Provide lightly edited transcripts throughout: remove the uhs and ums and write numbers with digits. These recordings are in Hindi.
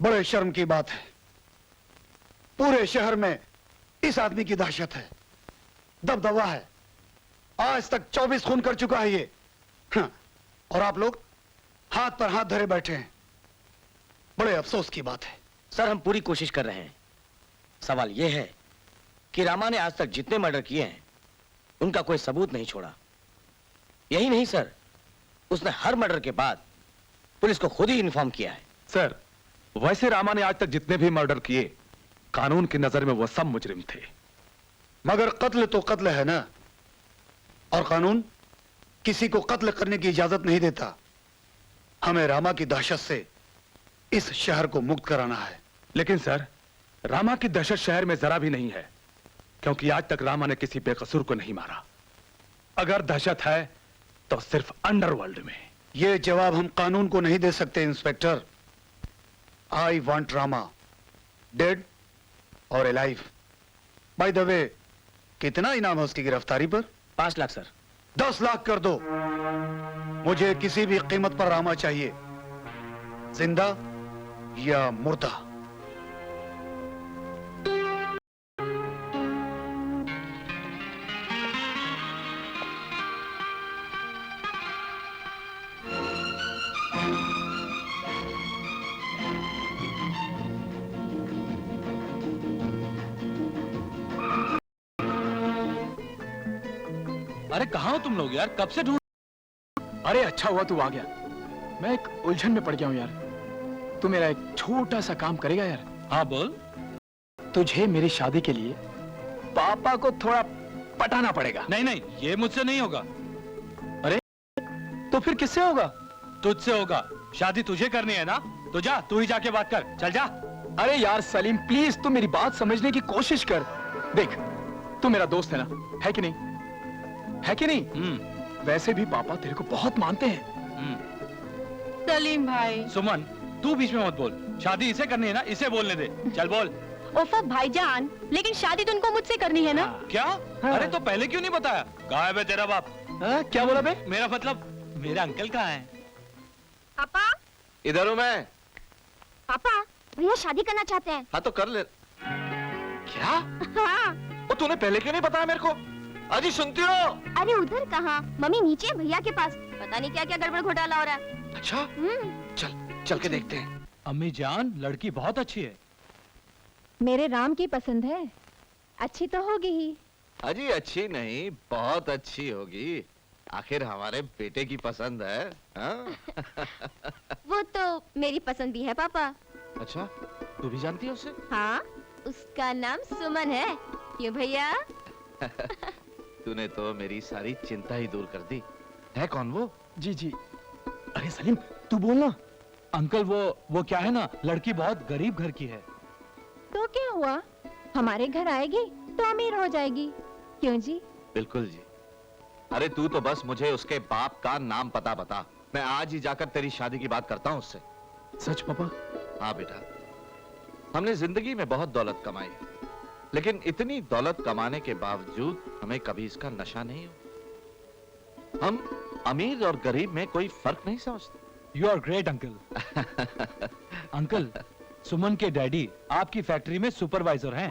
बड़े शर्म की बात है, पूरे शहर में इस आदमी की दहशत है, दबदबा है। आज तक 24 खून कर चुका है ये। हाँ, और आप लोग हाथ पर हाथ धरे बैठे हैं। बड़े अफसोस की बात है। सर, हम पूरी कोशिश कर रहे हैं। सवाल यह है कि रामा ने आज तक जितने मर्डर किए हैं उनका कोई सबूत नहीं छोड़ा। यही नहीं सर, उसने हर मर्डर के बाद पुलिस को खुद ही इन्फॉर्म किया है। सर, वैसे रामा ने आज तक जितने भी मर्डर किए, कानून की नजर में वो सब मुजरिम थे। मगर कत्ल तो कत्ल है ना, और कानून किसी को कत्ल करने की इजाजत नहीं देता। हमें रामा की दहशत से इस शहर को मुक्त कराना है। लेकिन सर, रामा की दहशत शहर में जरा भी नहीं है, क्योंकि आज तक रामा ने किसी बेकसूर को नहीं मारा। अगर दहशत है तो सिर्फ अंडरवर्ल्ड में। यह जवाब हम कानून को नहीं दे सकते inspector. I want Rama dead और अलाइव। बाय द वे, कितना इनाम है उसकी गिरफ्तारी पर? 5 लाख सर। 10 लाख कर दो। मुझे किसी भी कीमत पर रामा चाहिए, जिंदा या मुर्दा। अरे कहाँ हो तुम लोग यार, कब से ढूंढ। अरे अच्छा हुआ तू आ गया, मैं एक उलझन में पड़ गया हूँ यार। तू मेरा एक छोटा सा काम करेगा यार? हाँ बोल। तुझे मेरी शादी के लिए पापा को थोड़ा पटाना पड़ेगा। नहीं नहीं, ये मुझसे नहीं होगा। अरे तो फिर किससे होगा? तुझसे होगा। शादी तुझे करनी है ना, तो जा, तू ही जाके बात कर, चल जा। अरे यार सलीम प्लीज, तू मेरी बात समझने की कोशिश कर। देख, तू मेरा दोस्त है ना, है कि नहीं? है कि नहीं? वैसे भी पापा तेरे को बहुत मानते हैं। सलीम भाई। सुमन, तू बीच में मत बोल। शादी इसे करनी है ना, इसे बोलने दे। चल बोल। ओफा भाईजान, लेकिन शादी तो उनको मुझसे करनी है ना। क्या? अरे तो पहले क्यों नहीं बताया? गायब है तेरा बाप। क्या बोला बे? मेरा मतलब, मेरा अंकल कहाँ है? पापा। इधर हूँ मैं। पापा, भैया शादी करना चाहते हैं। हाँ तो कर ले। क्या? हाँ। वो तूने पहले क्यों नहीं बताया मेरे को? अजी सुनती हो? अरे उधर कहाँ, मम्मी नीचे भैया के पास। पता नहीं क्या क्या गड़बड़ घोटाला हो रहा है। अच्छा, चल चल के देखते हैं। अम्मी जान, लड़की बहुत अच्छी है। मेरे राम की पसंद है, अच्छी तो होगी ही। अजी अच्छी नहीं, बहुत अच्छी होगी। आखिर हमारे बेटे की पसंद है। हाँ? वो तो मेरी पसंद भी है पापा। अच्छा, तू भी जानती है उसे? हाँ, उसका नाम सुमन है। क्यों भैया? तूने तो मेरी सारी चिंता ही दूर कर दी। है कौन वो? जी जी। अरे सलीम तू बोलना। अंकल वो क्या है ना, लड़की बहुत गरीब घर की है। तो क्या हुआ, हमारे घर आएगी तो अमीर हो जाएगी। क्यों जी? बिल्कुल जी। अरे तू तो बस मुझे उसके बाप का नाम पता बता, मैं आज ही जाकर तेरी शादी की बात करता हूँ उससे। सच पापा? हाँ बेटा, हमने जिंदगी में बहुत दौलत कमाई, लेकिन इतनी दौलत कमाने के बावजूद हमें कभी इसका नशा नहीं हुआ। हम अमीर और गरीब में कोई फर्क नहीं समझते। You are great uncle. Uncle, Suman के डैडी आपकी फैक्ट्री में सुपरवाइजर हैं।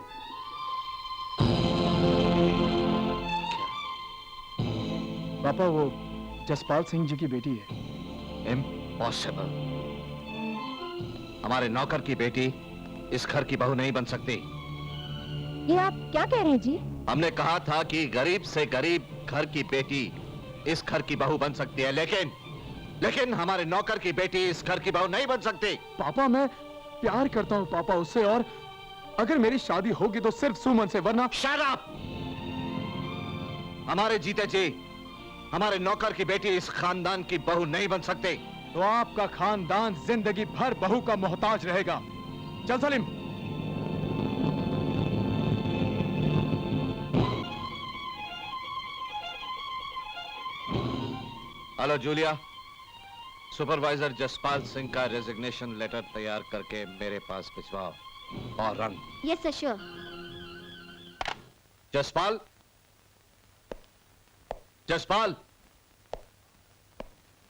पापा वो जसपाल सिंह जी की बेटी है। इम्पॉसिबल। हमारे नौकर की बेटी इस घर की बहू नहीं बन सकती। ये आप क्या कह रहे हैं जी? हमने कहा था कि गरीब से गरीब घर की बेटी इस घर की बहू बन सकती है, लेकिन हमारे नौकर की बेटी इस घर की बहू नहीं बन सकती। पापा मैं प्यार करता हूँ पापा उससे, और अगर मेरी शादी होगी तो सिर्फ सुमन से, वरना। Shut up! हमारे जीते जी हमारे नौकर की बेटी इस खानदान की बहू नहीं बन सकती। तो आपका खानदान जिंदगी भर बहू का मोहताज रहेगा। चल Salim. Hello Julia, supervisor Jaspal Singh का रेजिग्नेशन लेटर तैयार करके मेरे पास भिजवाओ और run. Yes sir, sure. Jaspal, Jaspal.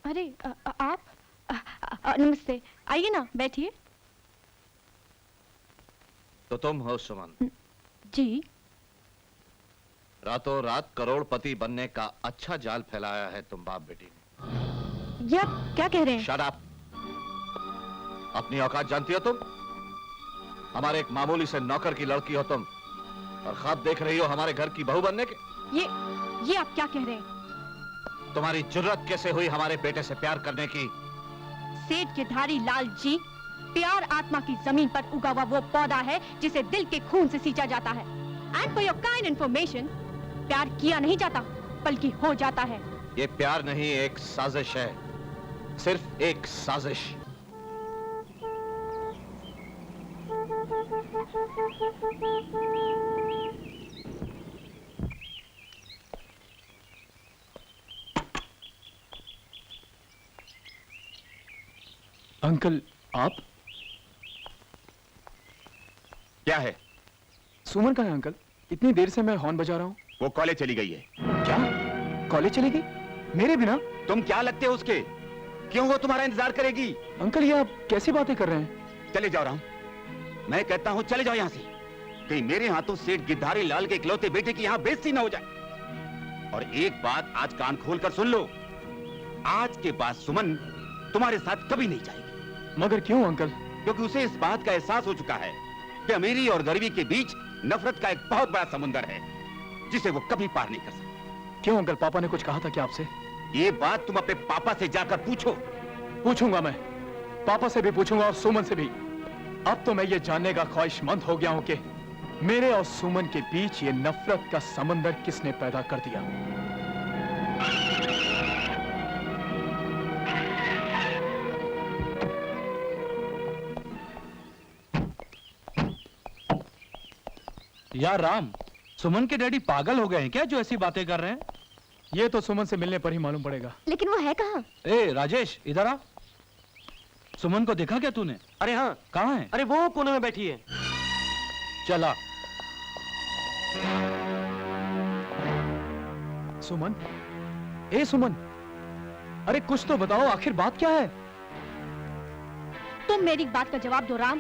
अरे आप नमस्ते, आइए ना, बैठिए। तो तुम हो सुमन। जी। रातों रात करोड़पति बनने का अच्छा जाल फैलाया है तुम बाप बेटी ने। ये आप क्या कह रहे हैं? Shut up. अपनी औकात जानती हो तुम? हमारे एक मामूली से नौकर की लड़की हो तुम और ख्वाब देख रही हो हमारे घर की बहू बनने के। ये आप क्या कह रहे हैं? तुम्हारी जुर्रत कैसे हुई हमारे बेटे से प्यार करने की? सेठ गिरधारी लाल जी, प्यार आत्मा की जमीन पर उगा हुआ वो पौधा है जिसे दिल के खून से सींचा जाता है। And for your kind information, प्यार किया नहीं जाता बल्कि हो जाता है। ये प्यार नहीं, एक साजिश है, सिर्फ एक साजिश। अंकल, आप? क्या है? सुमन कहाँ है अंकल? इतनी देर से मैं हॉर्न बजा रहा हूँ। वो कॉलेज चली गई है। क्या? कॉलेज चली गई? मेरे बिना? तुम क्या लगते हो उसके? क्यों वो तुम्हारा इंतजार करेगी? अंकल, ये आप कैसी बातें कर रहे हैं? चले जाओ राम, मैं कहता हूँ चले जाओ यहाँ से, कहीं मेरे हाथों सेठ गिरधारी लाल के इकलौते बेटे की यहाँ बेइज्जती न हो जाए। और एक बात आज कान खोल कर सुन लो, आज के बाद सुमन तुम्हारे साथ कभी नहीं जाएगी। मगर क्यों अंकल? क्योंकि उसे इस बात का एहसास हो चुका है कि अमीरी और गरीबी के बीच नफरत का एक बहुत बड़ा समुंदर है जिसे वो कभी पार नहीं कर सकता। क्यों अंकल, पापा ने कुछ कहा था क्या आपसे? ये बात तुम अपने पापा से जाकर पूछो। पूछूंगा मैं, पापा से भी पूछूंगा और सुमन से भी। अब तो मैं ये जानने का ख्वाहिशमंद हो गया हूं कि मेरे और सुमन के बीच ये नफरत का समंदर किसने पैदा कर दिया। यार राम, सुमन के डैडी पागल हो गए हैं क्या जो ऐसी बातें कर रहे हैं? ये तो सुमन से मिलने पर ही मालूम पड़ेगा। लेकिन वो है कहाँ? ए राजेश, इधर आ। सुमन को देखा क्या तूने? अरे हाँ, कहाँ है? अरे वो कोने में बैठी है। चला। सुमन, ए सुमन, अरे कुछ तो बताओ, आखिर बात क्या है? तुम मेरी बात का जवाब दो राम।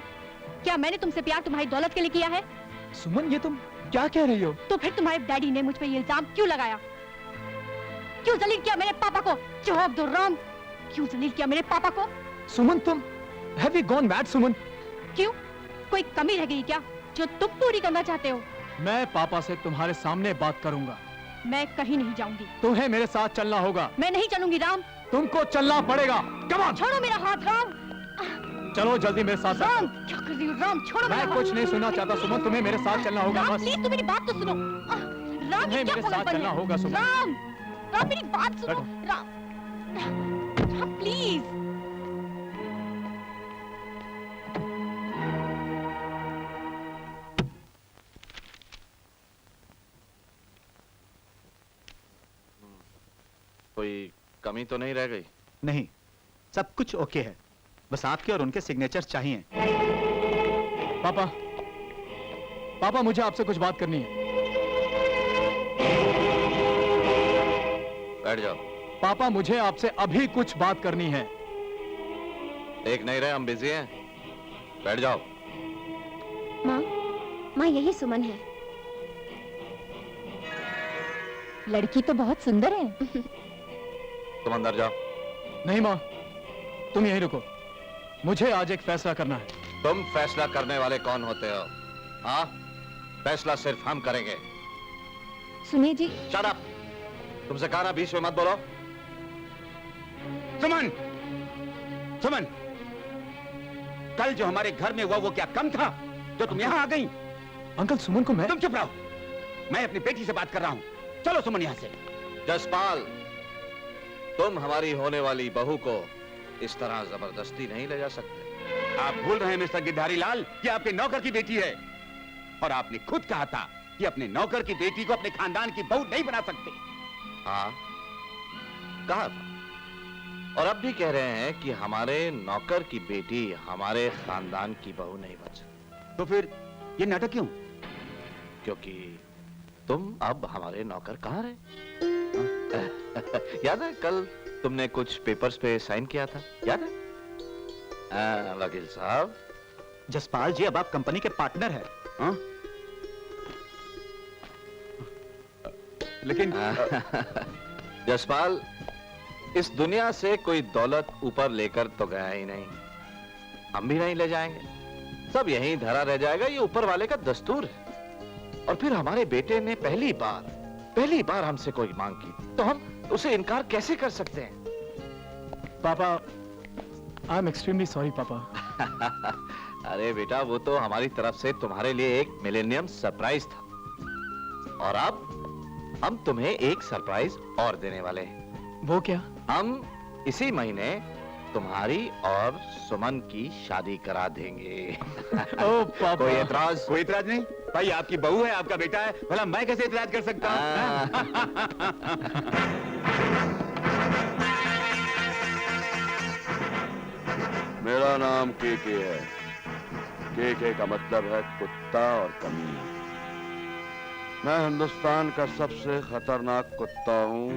क्या मैंने तुमसे प्यार तुम्हारी दौलत के लिए किया है? सुमन, ये तुम क्या कह रही हो? तो फिर तुम्हारे डैडी ने मुझ पे ये इल्जाम क्यों लगाया? क्यों जलील किया मेरे पापा को? जवाब दो राम, क्यों जलील किया मेरे पापा को? सुमन, तुम have you gone mad, सुमन? क्यों? कोई कमी रह गई क्या जो तुम पूरी करना चाहते हो? मैं पापा से तुम्हारे सामने बात करूंगा। मैं कहीं नहीं जाऊंगी। तुम्हें मेरे साथ चलना होगा। मैं नहीं चलूंगी राम। तुमको चलना पड़ेगा। Come on! छोड़ो मेरा हाथ राम। चलो जल्दी मेरे साथ। राम, क्या कर रही हो राम? छोड़ो मेरा मैं हाथ। कुछ नहीं सुनना चाहता सुमन, तुम्हें मेरे साथ चलना होगा राम, बस। प्लीज तुम मेरी बात तो सुनो। राम, तुम्हें ये क्या मेरे साथ पागलपन चलना है? होगा सुमन। राम, राम मेरी बात सुनो। बैठो। राम, राम प्लीज। कोई कमी तो नहीं रह गई? नहीं, सब कुछ ओके है, बस आपके और उनके सिग्नेचर चाहिए। पापा, पापा मुझे आपसे कुछ बात करनी है। बैठ जाओ। पापा मुझे आपसे अभी कुछ बात करनी है। एक नहीं रहे, हम बिजी हैं। बैठ जाओ। माँ यही सुमन है। लड़की तो बहुत सुंदर है। तुम अंदर जाओ। नहीं माँ, तुम यहीं रुको, मुझे आज एक फैसला करना है। तुम फैसला करने वाले कौन होते हो? हाँ, फैसला सिर्फ हम करेंगे। सुनिए जी। Shut up. तुमसे कहा ना बीच में मत बोलो। सुमन, सुमन, कल जो हमारे घर में हुआ वो क्या कम था जो तुम यहाँ आ गई? अंकल, सुमन को मैं... तुम चुप रहो, मैं अपनी बेटी से बात कर रहा हूँ। चलो सुमन यहाँ से। जसपाल, तुम हमारी होने वाली बहू को इस तरह जबरदस्ती नहीं ले जा सकते। आप भूल रहे हैं मिस्टर गिरधारी लाल, ये आपके नौकर की बेटी है और आपने खुद कहा था कि अपने नौकर की बेटी को अपने खानदान की बहू नहीं बना सकते। हाँ, कहा था, और अब भी कह रहे हैं कि हमारे नौकर की बेटी हमारे खानदान की बहू नहीं बन सकती। तो फिर ये नाटक क्यों? क्योंकि तुम अब हमारे नौकर कहाँ रहे? याद है कल तुमने कुछ पेपर्स पे साइन किया था, याद है? वकील साहब, जसपाल जी, अब आप कंपनी के पार्टनर हैं। हाँ? लेकिन जसपाल, इस दुनिया से कोई दौलत ऊपर लेकर तो गया ही नहीं, हम भी नहीं ले जाएंगे, सब यहीं धरा रह जाएगा। ये ऊपर वाले का दस्तूर है। और फिर हमारे बेटे ने पहली बार हमसे कोई मांग की, तो हम उसे इनकार कैसे कर सकते हैं? पापा, आई एम एक्सट्रीमली सॉरी पापा। अरे बेटा, वो तो हमारी तरफ से तुम्हारे लिए एक मिलेनियम सरप्राइज था, और अब हम तुम्हें एक सरप्राइज और देने वाले हैं। वो क्या? हम इसी महीने तुम्हारी और सुमन की शादी करा देंगे। ओ पापा, कोई एतराज? कोई इतराज नहीं भाई, आपकी बहू है, आपका बेटा है, भला मैं कैसे इतराज कर सकता हूँ? मेरा नाम केके है। केके का मतलब है कुत्ता और कमीना। मैं हिंदुस्तान का सबसे खतरनाक कुत्ता हूँ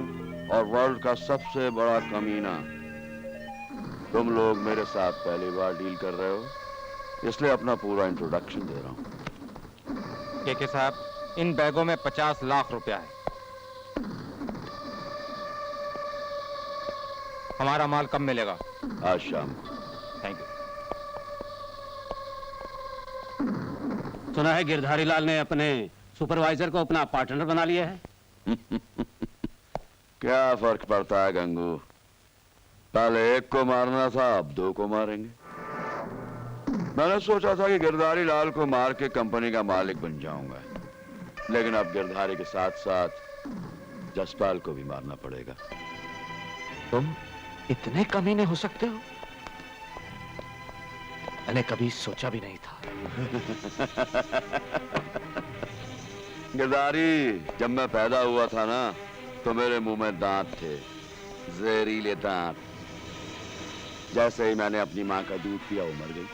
और वर्ल्ड का सबसे बड़ा कमीना। तुम लोग मेरे साथ पहली बार डील कर रहे हो, इसलिए अपना पूरा इंट्रोडक्शन दे रहा हूँ। केके साहब, इन बैगों में 50 लाख रुपया है। हमारा माल कब मिलेगा? आज शाम। Thank you. सुना है गिरधारी लाल ने अपने सुपरवाइजर को अपना पार्टनर बना लिया है। क्या फर्क पड़ता है गंगू, पहले एक को मारना था, अब दो को मारेंगे। मैंने सोचा था कि गिरधारी लाल को मार के कंपनी का मालिक बन जाऊंगा, लेकिन अब गिरधारी के साथ साथ जसपाल को भी मारना पड़ेगा। तुम इतने कमीने हो सकते हो? मैंने कभी सोचा भी नहीं था। गिरधारी, जब मैं पैदा हुआ था ना, तो मेरे मुंह में दांत थे, जहरीले दांत। जैसे ही मैंने अपनी मां का दूध पिया, वो मर गई।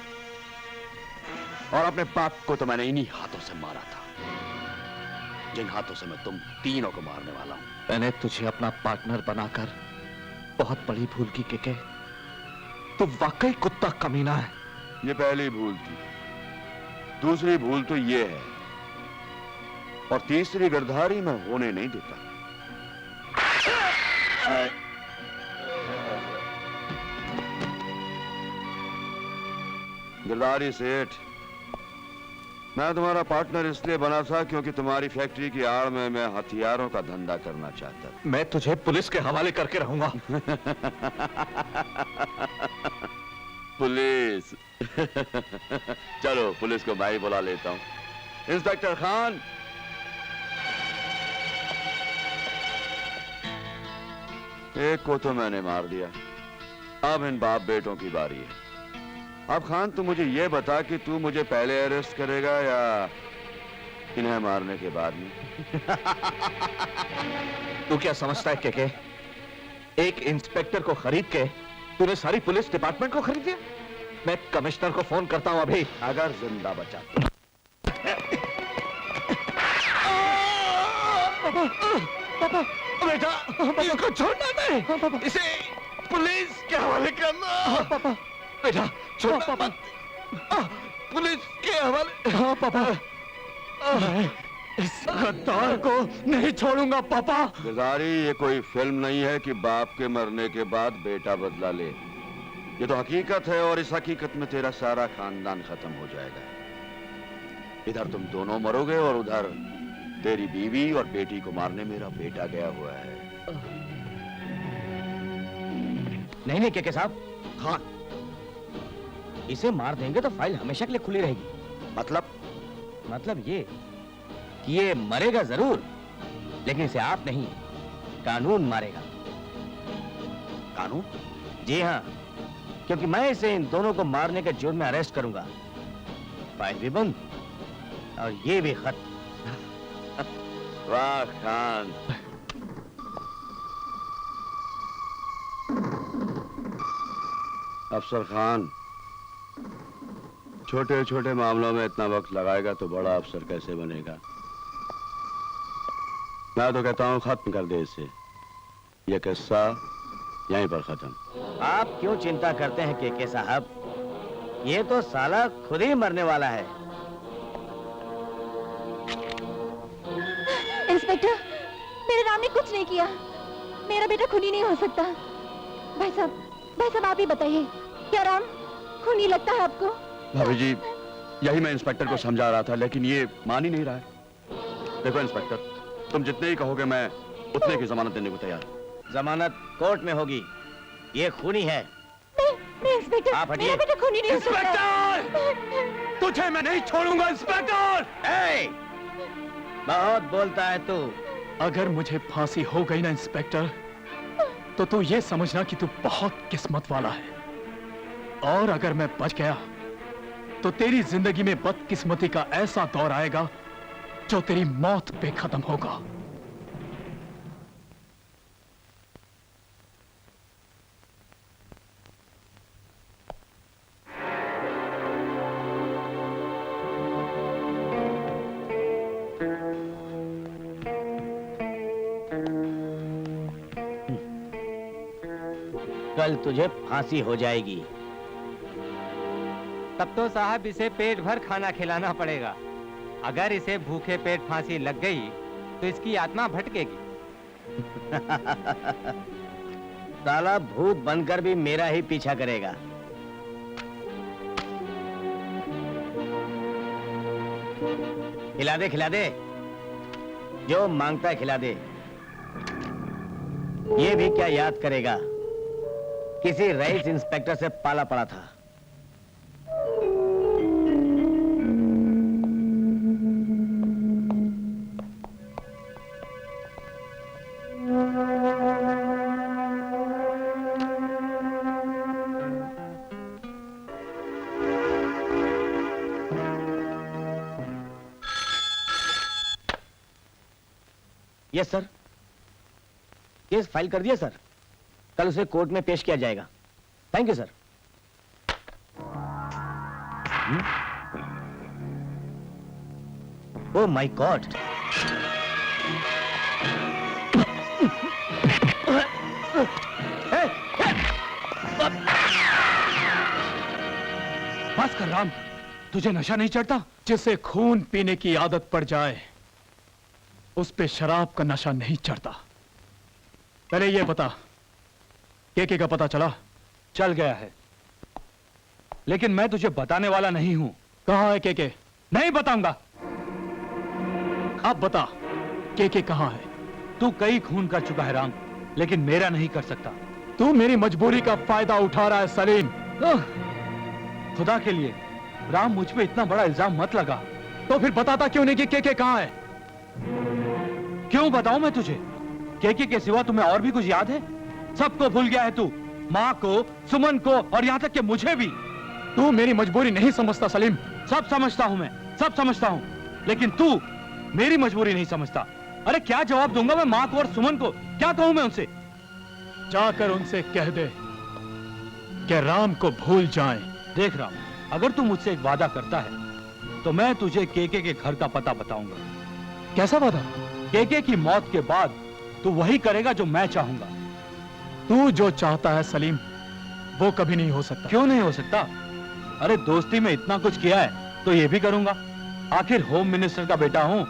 और अपने बाप को तो मैंने इन्हीं हाथों से मारा था, जिन हाथों से मैं तुम तीनों को मारने वाला हूं। मैंने तुझे अपना पार्टनर बनाकर बहुत बड़ी भूल की केके। तू वाकई कुत्ता कमीना है। ये पहली भूल थी, दूसरी भूल तो ये है, और तीसरी गिरधारी मैं होने नहीं देता। गिरधारी सेठ, मैं तुम्हारा पार्टनर इसलिए बना था क्योंकि तुम्हारी फैक्ट्री की आड़ में मैं हथियारों का धंधा करना चाहता था। मैं तुझे पुलिस के हवाले करके रहूंगा। पुलिस? चलो, पुलिस को मैं ही बुला लेता हूं। इंस्पेक्टर खान, एक को तो मैंने मार दिया, अब इन बाप बेटों की बारी है। अब खान, तू मुझे ये बता कि तू मुझे पहले अरेस्ट करेगा या इन्हें मारने के बाद में? तू क्या समझता है केके? एक इंस्पेक्टर को खरीद के तूने सारी पुलिस डिपार्टमेंट को खरीद दिया? मैं कमिश्नर को फोन करता हूं अभी। अगर जिंदा बचा तो। पापा, बेटा, इसको छोड़ना नहीं, इसे पुलिस के हवाले करना। बेटा, छोड़ना मत। पुलिस के हवाले। हाँ पापा, मैं इस गद्दार को नहीं छोड़ूंगा पापा। गिरधारी, ये कोई फिल्म नहीं है कि बाप के मरने के बाद बेटा बदला ले। ये तो हकीकत है, और इस हकीकत में तेरा सारा खानदान खत्म हो जाएगा। इधर तुम दोनों मरोगे और उधर तेरी बीवी और बेटी को मारने मेरा बेटा गया हुआ है। नहीं नहीं केके साहब, हाँ, इसे मार देंगे तो फाइल हमेशा के लिए खुली रहेगी। मतलब ये कि ये मरेगा जरूर, लेकिन इसे आप नहीं, कानून मारेगा। कानून? जी हाँ, क्योंकि मैं इसे इन दोनों को मारने के जुर्म में अरेस्ट करूंगा। फाइल भी बंद और ये भी खत्म। वाह खान, अफसर खान, छोटे छोटे मामलों में इतना वक्त लगाएगा तो बड़ा अफसर कैसे बनेगा? मैं तो कहता हूं खत्म कर दे इसे। यह किस्सा यहीं पर खत्म। आप क्यों चिंता करते हैं केके साहब? ये तो साला खुद ही मरने वाला है। इंस्पेक्टर, मेरे राम ने कुछ नहीं किया। मेरा बेटा खूनी नहीं हो सकता। भाई साहब आप ही बताइए, क्या राम खूनी लगता है आपको? भाभी जी, यही मैं इंस्पेक्टर को समझा रहा था, लेकिन ये मान ही नहीं रहा है। देखो इंस्पेक्टर, तुम जितने ही कहोगे मैं उतने की जमानत देने को तैयार हूं। जमानत कोर्ट में होगी। ये खूनी है। नहीं इंस्पेक्टर, आप हटिए। मेरा बेटा खूनी नहीं हो सकता। इंस्पेक्टर, तुझे मैं नहीं छोड़ूंगा इंस्पेक्टर। ए! बहुत बोलता है तू। अगर मुझे फांसी हो गई ना इंस्पेक्टर, तो तू ये समझना कि तू बहुत किस्मत वाला है। और अगर मैं बच गया तो तेरी जिंदगी में बदकिस्मती का ऐसा दौर आएगा जो तेरी मौत पे खत्म होगा। कल तुझे फांसी हो जाएगी। तब तो साहब इसे पेट भर खाना खिलाना पड़ेगा। अगर इसे भूखे पेट फांसी लग गई तो इसकी आत्मा भटकेगी। साला भूत बनकर भी मेरा ही पीछा करेगा। खिला दे, जो मांगता है खिला दे। ये भी क्या याद करेगा, किसी रईस इंस्पेक्टर से पाला पड़ा था। यस सर, केस फाइल कर दिया सर। कल उसे कोर्ट में पेश किया जाएगा। Thank you sir. Oh my God, बस कर राम, तुझे नशा नहीं चढ़ता? जिसे खून पीने की आदत पड़ जाए उस पे शराब का नशा नहीं चढ़ता। पहले ये बता, केके का पता चला? चल गया है, लेकिन मैं तुझे बताने वाला नहीं हूं। कहां है केके? नहीं बताऊंगा। अब बता, केके कहां है? तू कई खून कर चुका है राम, लेकिन मेरा नहीं कर सकता। तू मेरी मजबूरी का फायदा उठा रहा है सलीम। खुदा के लिए राम, मुझ पे इतना बड़ा इल्जाम मत लगा। तो फिर बताता क्यों नहीं कि केके कहां है? क्यों बताऊं मैं तुझे? केके के सिवा तुम्हें और भी कुछ याद है? सबको भूल गया है तू, माँ को, सुमन को और यहाँ तक कि मुझे भी। तू मेरी मजबूरी नहीं समझता सलीम। सब समझता हूं मैं, सब समझता हूं, लेकिन तू मेरी मजबूरी नहीं समझता। अरे क्या जवाब दूंगा मैं माँ को और सुमन को? क्या कहूं मैं उनसे? जाकर उनसे कह दे कि राम को भूल जाएं। देख राम, अगर तू मुझसे एक वादा करता है तो मैं तुझे केके के घर का पता बताऊंगा। कैसा वादा? केके की मौत के बाद तू वही करेगा जो मैं चाहूंगा। तू जो चाहता है सलीम, वो कभी नहीं हो सकता। क्यों नहीं हो सकता? अरे दोस्ती में इतना कुछ किया है तो ये भी करूंगा। आखिर होम मिनिस्टर का बेटा हूं।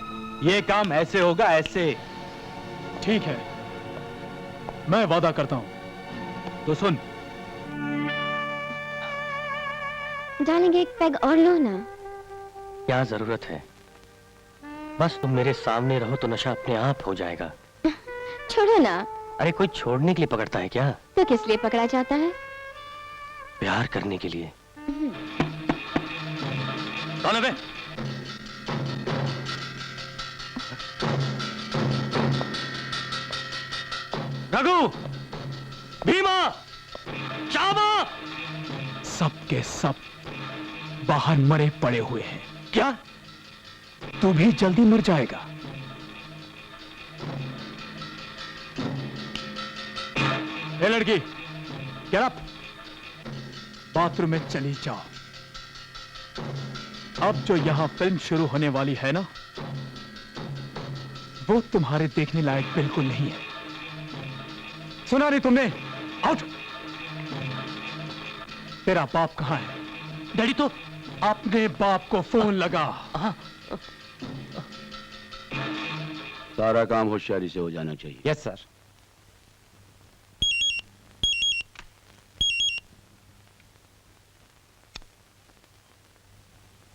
ये काम ऐसे होगा, ऐसे। ठीक है, मैं वादा करता हूं। तो सुन। डार्लिंग, एक पैग और लो ना। क्या जरूरत है? बस तुम मेरे सामने रहो तो नशा अपने आप हो जाएगा। छोड़ो ना। अरे कोई छोड़ने के लिए पकड़ता है क्या? तो किस लिए पकड़ा जाता है? प्यार करने के लिए। कौन है बे? रघु, भीमा, श्यामा, सब के सब बाहर मरे पड़े हुए हैं। क्या? तू भी जल्दी मर जाएगा। ए लड़की, get up! बाथरूम में चली जाओ। अब जो यहां फिल्म शुरू होने वाली है ना, वो तुम्हारे देखने लायक बिल्कुल नहीं है। सुना नहीं तुमने? आउट! तेरा बाप कहां है? डैडी तो अपने बाप को फोन लगा। सारा काम होशियारी से हो जाना चाहिए। Yes sir.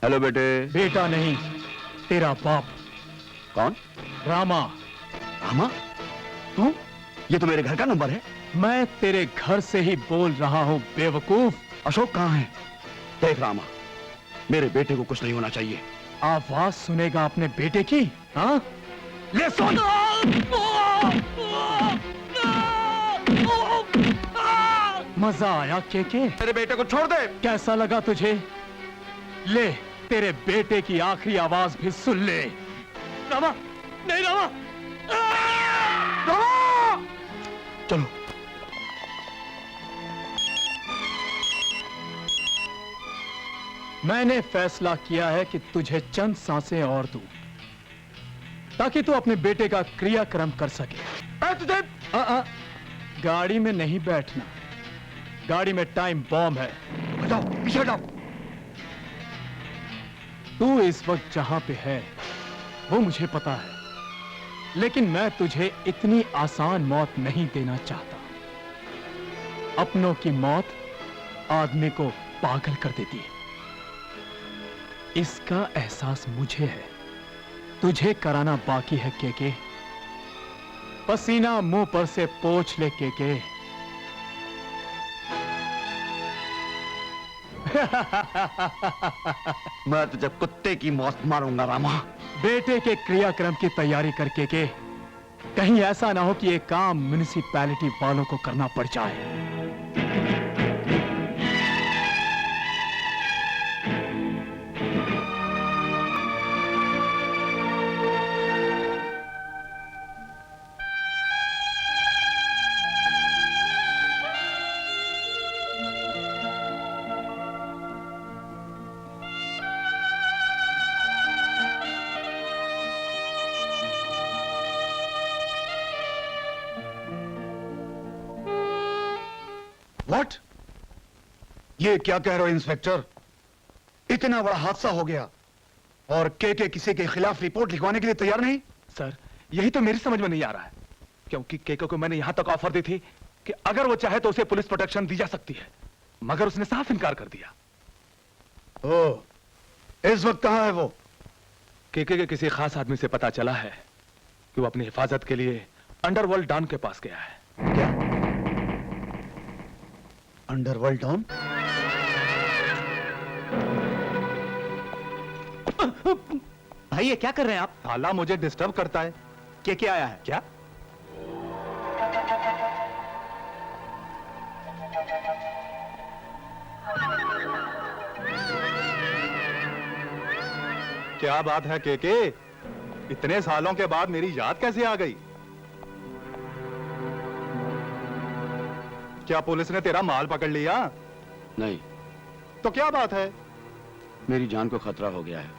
हेलो बेटे। बेटा नहीं, तेरा बाप। कौन? रामा। रामा? तू? ये तो मेरे घर का नंबर है। मैं तेरे घर से ही बोल रहा हूँ बेवकूफ। अशोक कहाँ है? देख रामा, मेरे बेटे को कुछ नहीं होना चाहिए। आवाज सुनेगा अपने बेटे की? हाँ? ले सुन। मजा आया केके? मेरे बेटे को छोड़ दे। कैसा लगा तुझे? ले, तेरे बेटे की आखिरी आवाज भी सुन ले। रामा, नहीं रामा। रामा! चलो। मैंने फैसला किया है कि तुझे चंद सांसें और दूं, ताकि तू अपने बेटे का क्रियाक्रम कर सके। तुझे गाड़ी में नहीं बैठना, गाड़ी में टाइम बॉम्ब है। हटाओ, पीछे हटाओ। तू इस वक्त जहां पे है वो मुझे पता है, लेकिन मैं तुझे इतनी आसान मौत नहीं देना चाहता। अपनों की मौत आदमी को पागल कर देती है। इसका एहसास मुझे है, तुझे कराना बाकी है केके। पसीना मुंह पर से पोंछ ले केके। मैं तुझे कुत्ते की मौत मारूंगा रामा। बेटे के क्रियाक्रम की तैयारी करके के कहीं ऐसा ना हो कि ये काम म्युनिसिपैलिटी वालों को करना पड़ जाए। व्हाट? ये क्या कह रहे हो इंस्पेक्टर? इतना बड़ा हादसा हो गया और के किसी के खिलाफ रिपोर्ट लिखवाने के लिए तैयार नहीं? सर, यही तो मेरी समझ में नहीं आ रहा है, क्योंकि केके को मैंने यहां तक ऑफर दी थी कि अगर वो चाहे तो उसे पुलिस प्रोटेक्शन दी जा सकती है, मगर उसने साफ इनकार कर दिया। ओ, इस वक्त कहां है वो? केके के किसी खास आदमी से पता चला है कि वो अपनी हिफाजत के लिए अंडरवर्ल्ड डॉन के पास गया है। क्या? Underworld don? भाई ये क्या कर रहे हैं आप? साला मुझे डिस्टर्ब करता है। क्या आया है? क्या? क्या बात है केके? इतने सालों के बाद मेरी याद कैसे आ गई? क्या पुलिस ने तेरा माल पकड़ लिया? नहीं। तो क्या बात है? मेरी जान को खतरा हो गया है।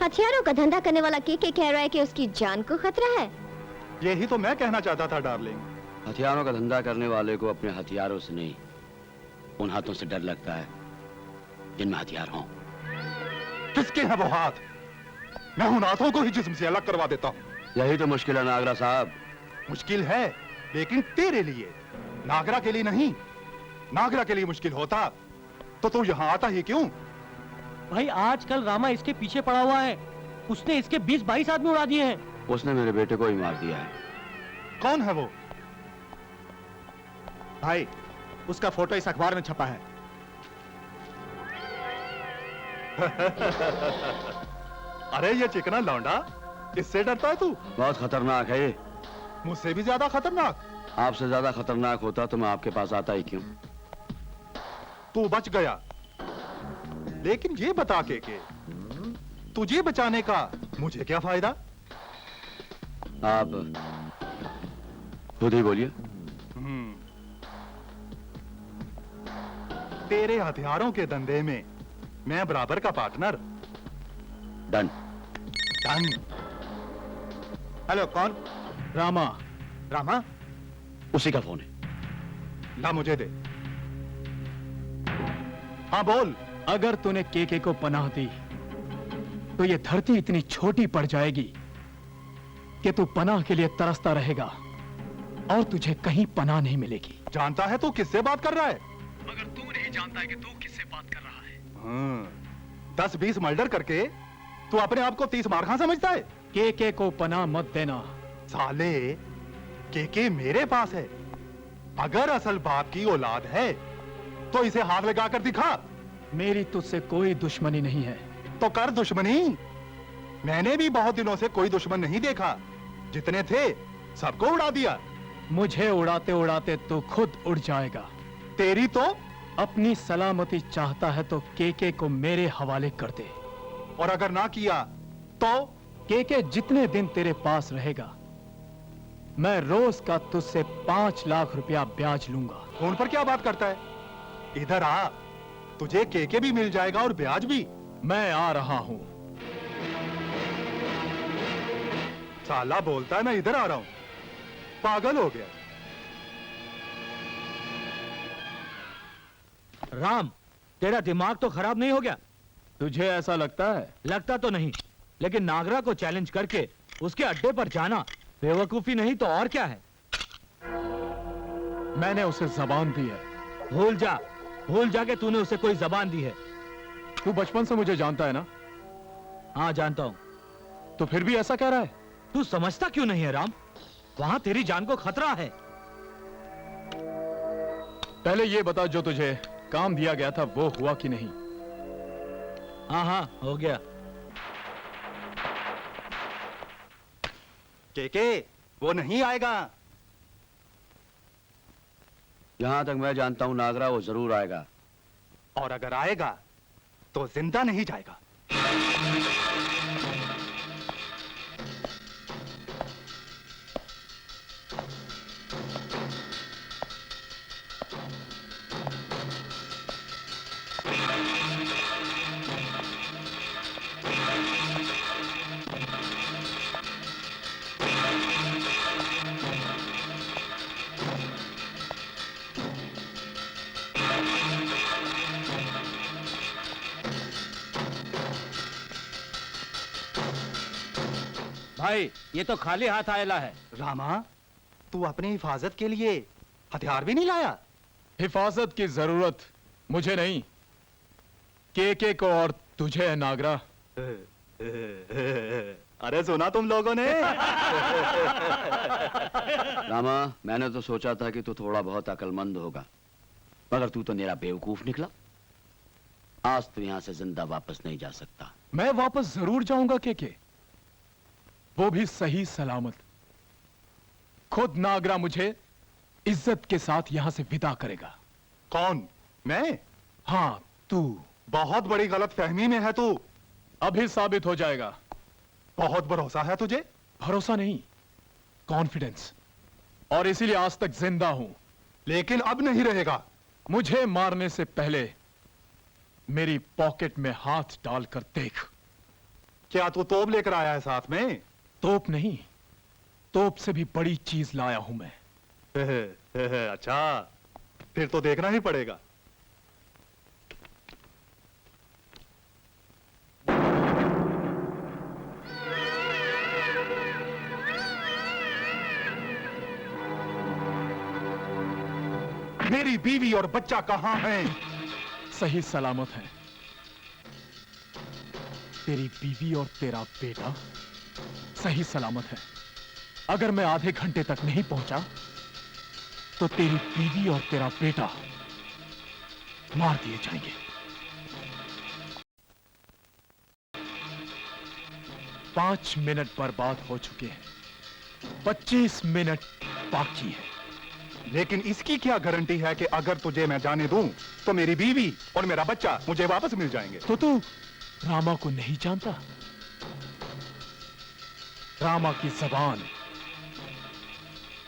हथियारों का धंधा करने वाला के कह रहा है कि उसकी जान को खतरा है। यही तो मैं कहना चाहता था डार्लिंग। हथियारों का धंधा करने वाले को अपने हथियारों से नहीं, उन हाथों से डर लगता है जिनमें हथियार हों। किसके हैं वो हाथ? मैं उन हाथों को ही जिस्म से अलग करवा देता हूँ। यही तो मुश्किल है नागरा साहब। मुश्किल है, लेकिन तेरे लिए, नागरा के लिए नहीं। नागरा के लिए मुश्किल होता तो तू यहाँ आता ही क्यों? भाई आजकल रामा इसके पीछे पड़ा हुआ है, उसने इसके 20-22 आदमी उड़ा दिए हैं। उसने मेरे बेटे को ही मार दिया है। कौन है वो? भाई उसका फोटो इस अखबार में छपा है। अरे ये चिकना लौंडा, इससे डरता है तू? बहुत खतरनाक है ये। मुझसे भी ज्यादा खतरनाक? आपसे ज्यादा खतरनाक होता तो मैं आपके पास आता ही क्यों? तू बच गया, लेकिन ये बता के तुझे बचाने का मुझे क्या फायदा? आप खुद ही बोलिए। तेरे हथियारों के धंधे में मैं बराबर का पार्टनर। डन। डन। हेलो, कौन? रामा। रामा? उसी का फोन है। ला मुझे दे। हाँ बोल। अगर तूने केके को पनाह दी तो ये धरती इतनी छोटी पड़ जाएगी कि तू पनाह के लिए तरसता रहेगा और तुझे कहीं पनाह नहीं मिलेगी। जानता है तू किससे बात कर रहा है? मगर तू नहीं जानता है कि तू किससे बात कर रहा है। 10-20 मर्डर करके तू अपने आप को 30 मार खां समझता है? केके को पनाह मत देना। साले, केके मेरे पास है। अगर असल बाप की औलाद है तो इसे हाथ लगाकर दिखा। मेरी तुझसे कोई दुश्मनी नहीं है। तो कर दुश्मनी। मैंने भी बहुत दिनों से कोई दुश्मन नहीं देखा। जितने थे सबको उड़ा दिया। मुझे उड़ाते उड़ाते तो खुद उड़ जाएगा। तेरी तो अपनी सलामती चाहता है तो केके को मेरे हवाले कर दे। और अगर ना किया तो केके जितने दिन तेरे पास रहेगा मैं रोज का तुझसे 5 लाख रुपया ब्याज लूंगा। फोन पर क्या बात करता है? इधर आ, तुझे केके भी मिल जाएगा और ब्याज भी। मैं आ रहा हूं। साला बोलता है मैं इधर आ रहा हूं। पागल हो गया। राम, तेरा दिमाग तो खराब नहीं हो गया? तुझे ऐसा लगता है? लगता तो नहीं, लेकिन नागरा को चैलेंज करके उसके अड्डे पर जाना बेवकूफी नहीं तो और क्या है? मैंने उसे जबान दी है। भूल जा के तूने उसे कोई जबान दी है। तू बचपन से मुझे जानता है ना? हाँ जानता हूं। तो फिर भी ऐसा कह रहा है? तू समझता क्यों नहीं है राम? वहां तेरी जान को खतरा है। पहले ये बता, जो तुझे काम दिया गया था वो हुआ कि नहीं? हाँ हो गया। केके वो नहीं आएगा। जहां तक मैं जानता हूं नागरा, वो जरूर आएगा। और अगर आएगा तो जिंदा नहीं जाएगा। भाई, ये तो खाली हाथ आयला है। रामा, तू अपनी हिफाजत के लिए हथियार भी नहीं लाया? हिफाजत की जरूरत मुझे नहीं, केके को और तुझे है नागरा। अरे सुना तुम लोगों ने? रामा, मैंने तो सोचा था कि तू थोड़ा बहुत अक्लमंद होगा, मगर तू तो मेरा बेवकूफ निकला। आज तू यहां से जिंदा वापस नहीं जा सकता। मैं वापस जरूर जाऊंगा केके, वो भी सही सलामत। खुद नागरा मुझे इज्जत के साथ यहां से विदा करेगा। कौन? मैं? हाँ, तू। बहुत बड़ी गलतफहमी में है तू। अभी साबित हो जाएगा। बहुत भरोसा है तुझे? भरोसा नहीं, कॉन्फिडेंस। और इसीलिए आज तक जिंदा हूं। लेकिन अब नहीं रहेगा। मुझे मारने से पहले मेरी पॉकेट में हाथ डालकर देख। क्या तू तोप लेकर आया है साथ में? तोप नहीं, तोप से भी बड़ी चीज लाया हूं मैं। अच्छा, फिर तो देखना ही पड़ेगा। मेरी बीवी और बच्चा कहां हैं? सही सलामत है। तेरी बीवी और तेरा बेटा सही सलामत है। अगर मैं आधे घंटे तक नहीं पहुंचा तो तेरी बीवी और तेरा बेटा मार दिए जाएंगे। पांच मिनट बर्बाद हो चुके हैं, 25 मिनट बाकी है। लेकिन इसकी क्या गारंटी है कि अगर तुझे मैं जाने दूं तो मेरी बीवी और मेरा बच्चा मुझे वापस मिल जाएंगे? तो तू रामा को नहीं जानता? रामा की जबान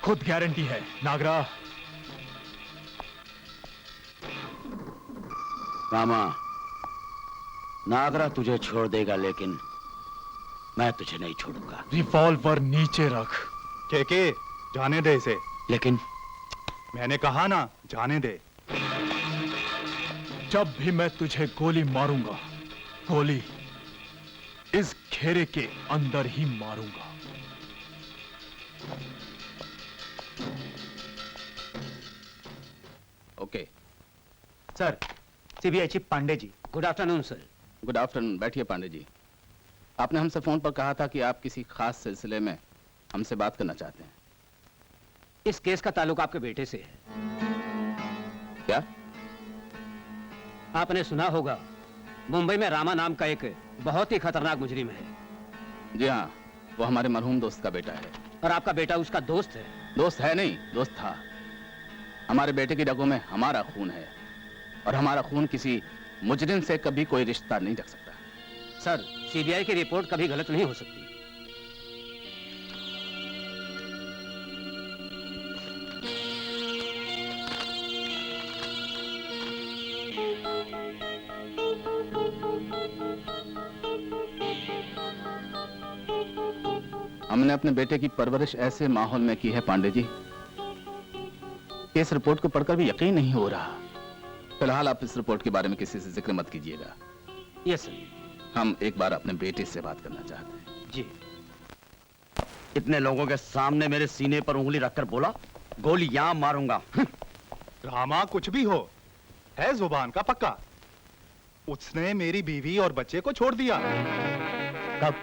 खुद गारंटी है नागरा। रामा, नागरा तुझे छोड़ देगा, लेकिन मैं तुझे नहीं छोड़ूंगा। रिवॉल्वर नीचे रख। केके, जाने दे इसे। लेकिन मैंने कहा ना, जाने दे। जब भी मैं तुझे गोली मारूंगा, गोली इस घेरे के अंदर ही मारूंगा। Okay sir, CBI chief Pandey ji. Good afternoon sir. Good afternoon. बैठिए पांडे जी। आपने हमसे फोन पर कहा था कि आप किसी खास सिलसिले में हमसे बात करना चाहते हैं। इस केस का ताल्लुक आपके बेटे से है। क्या? आपने सुना होगा मुंबई में रामा नाम का एक बहुत ही खतरनाक मुजरिम है। जी हाँ, वो हमारे मरहूम दोस्त का बेटा है। और आपका बेटा उसका दोस्त है? दोस्त है नहीं, दोस्त था। हमारे बेटे की रगों में हमारा खून है और हमारा खून किसी मुजरिम से कभी कोई रिश्ता नहीं रख सकता। सर, सीबीआई की रिपोर्ट कभी गलत नहीं हो सकती। हमने अपने बेटे की परवरिश ऐसे माहौल में की है पांडे जी, इस रिपोर्ट को पढ़कर भी यकीन नहीं हो रहा। फिलहाल आप इस रिपोर्ट के बारे में किसी से जिक्र मत कीजिएगा। Yes sir. हम एक बार अपने बेटे से बात करना चाहते हैं। जी। इतने लोगों के सामने मेरे सीने पर उंगली रखकर बोला गोली यहां मारूंगा। रामा कुछ भी हो, है जुबान का पक्का। उसने मेरी बीवी और बच्चे को छोड़ दिया। कब?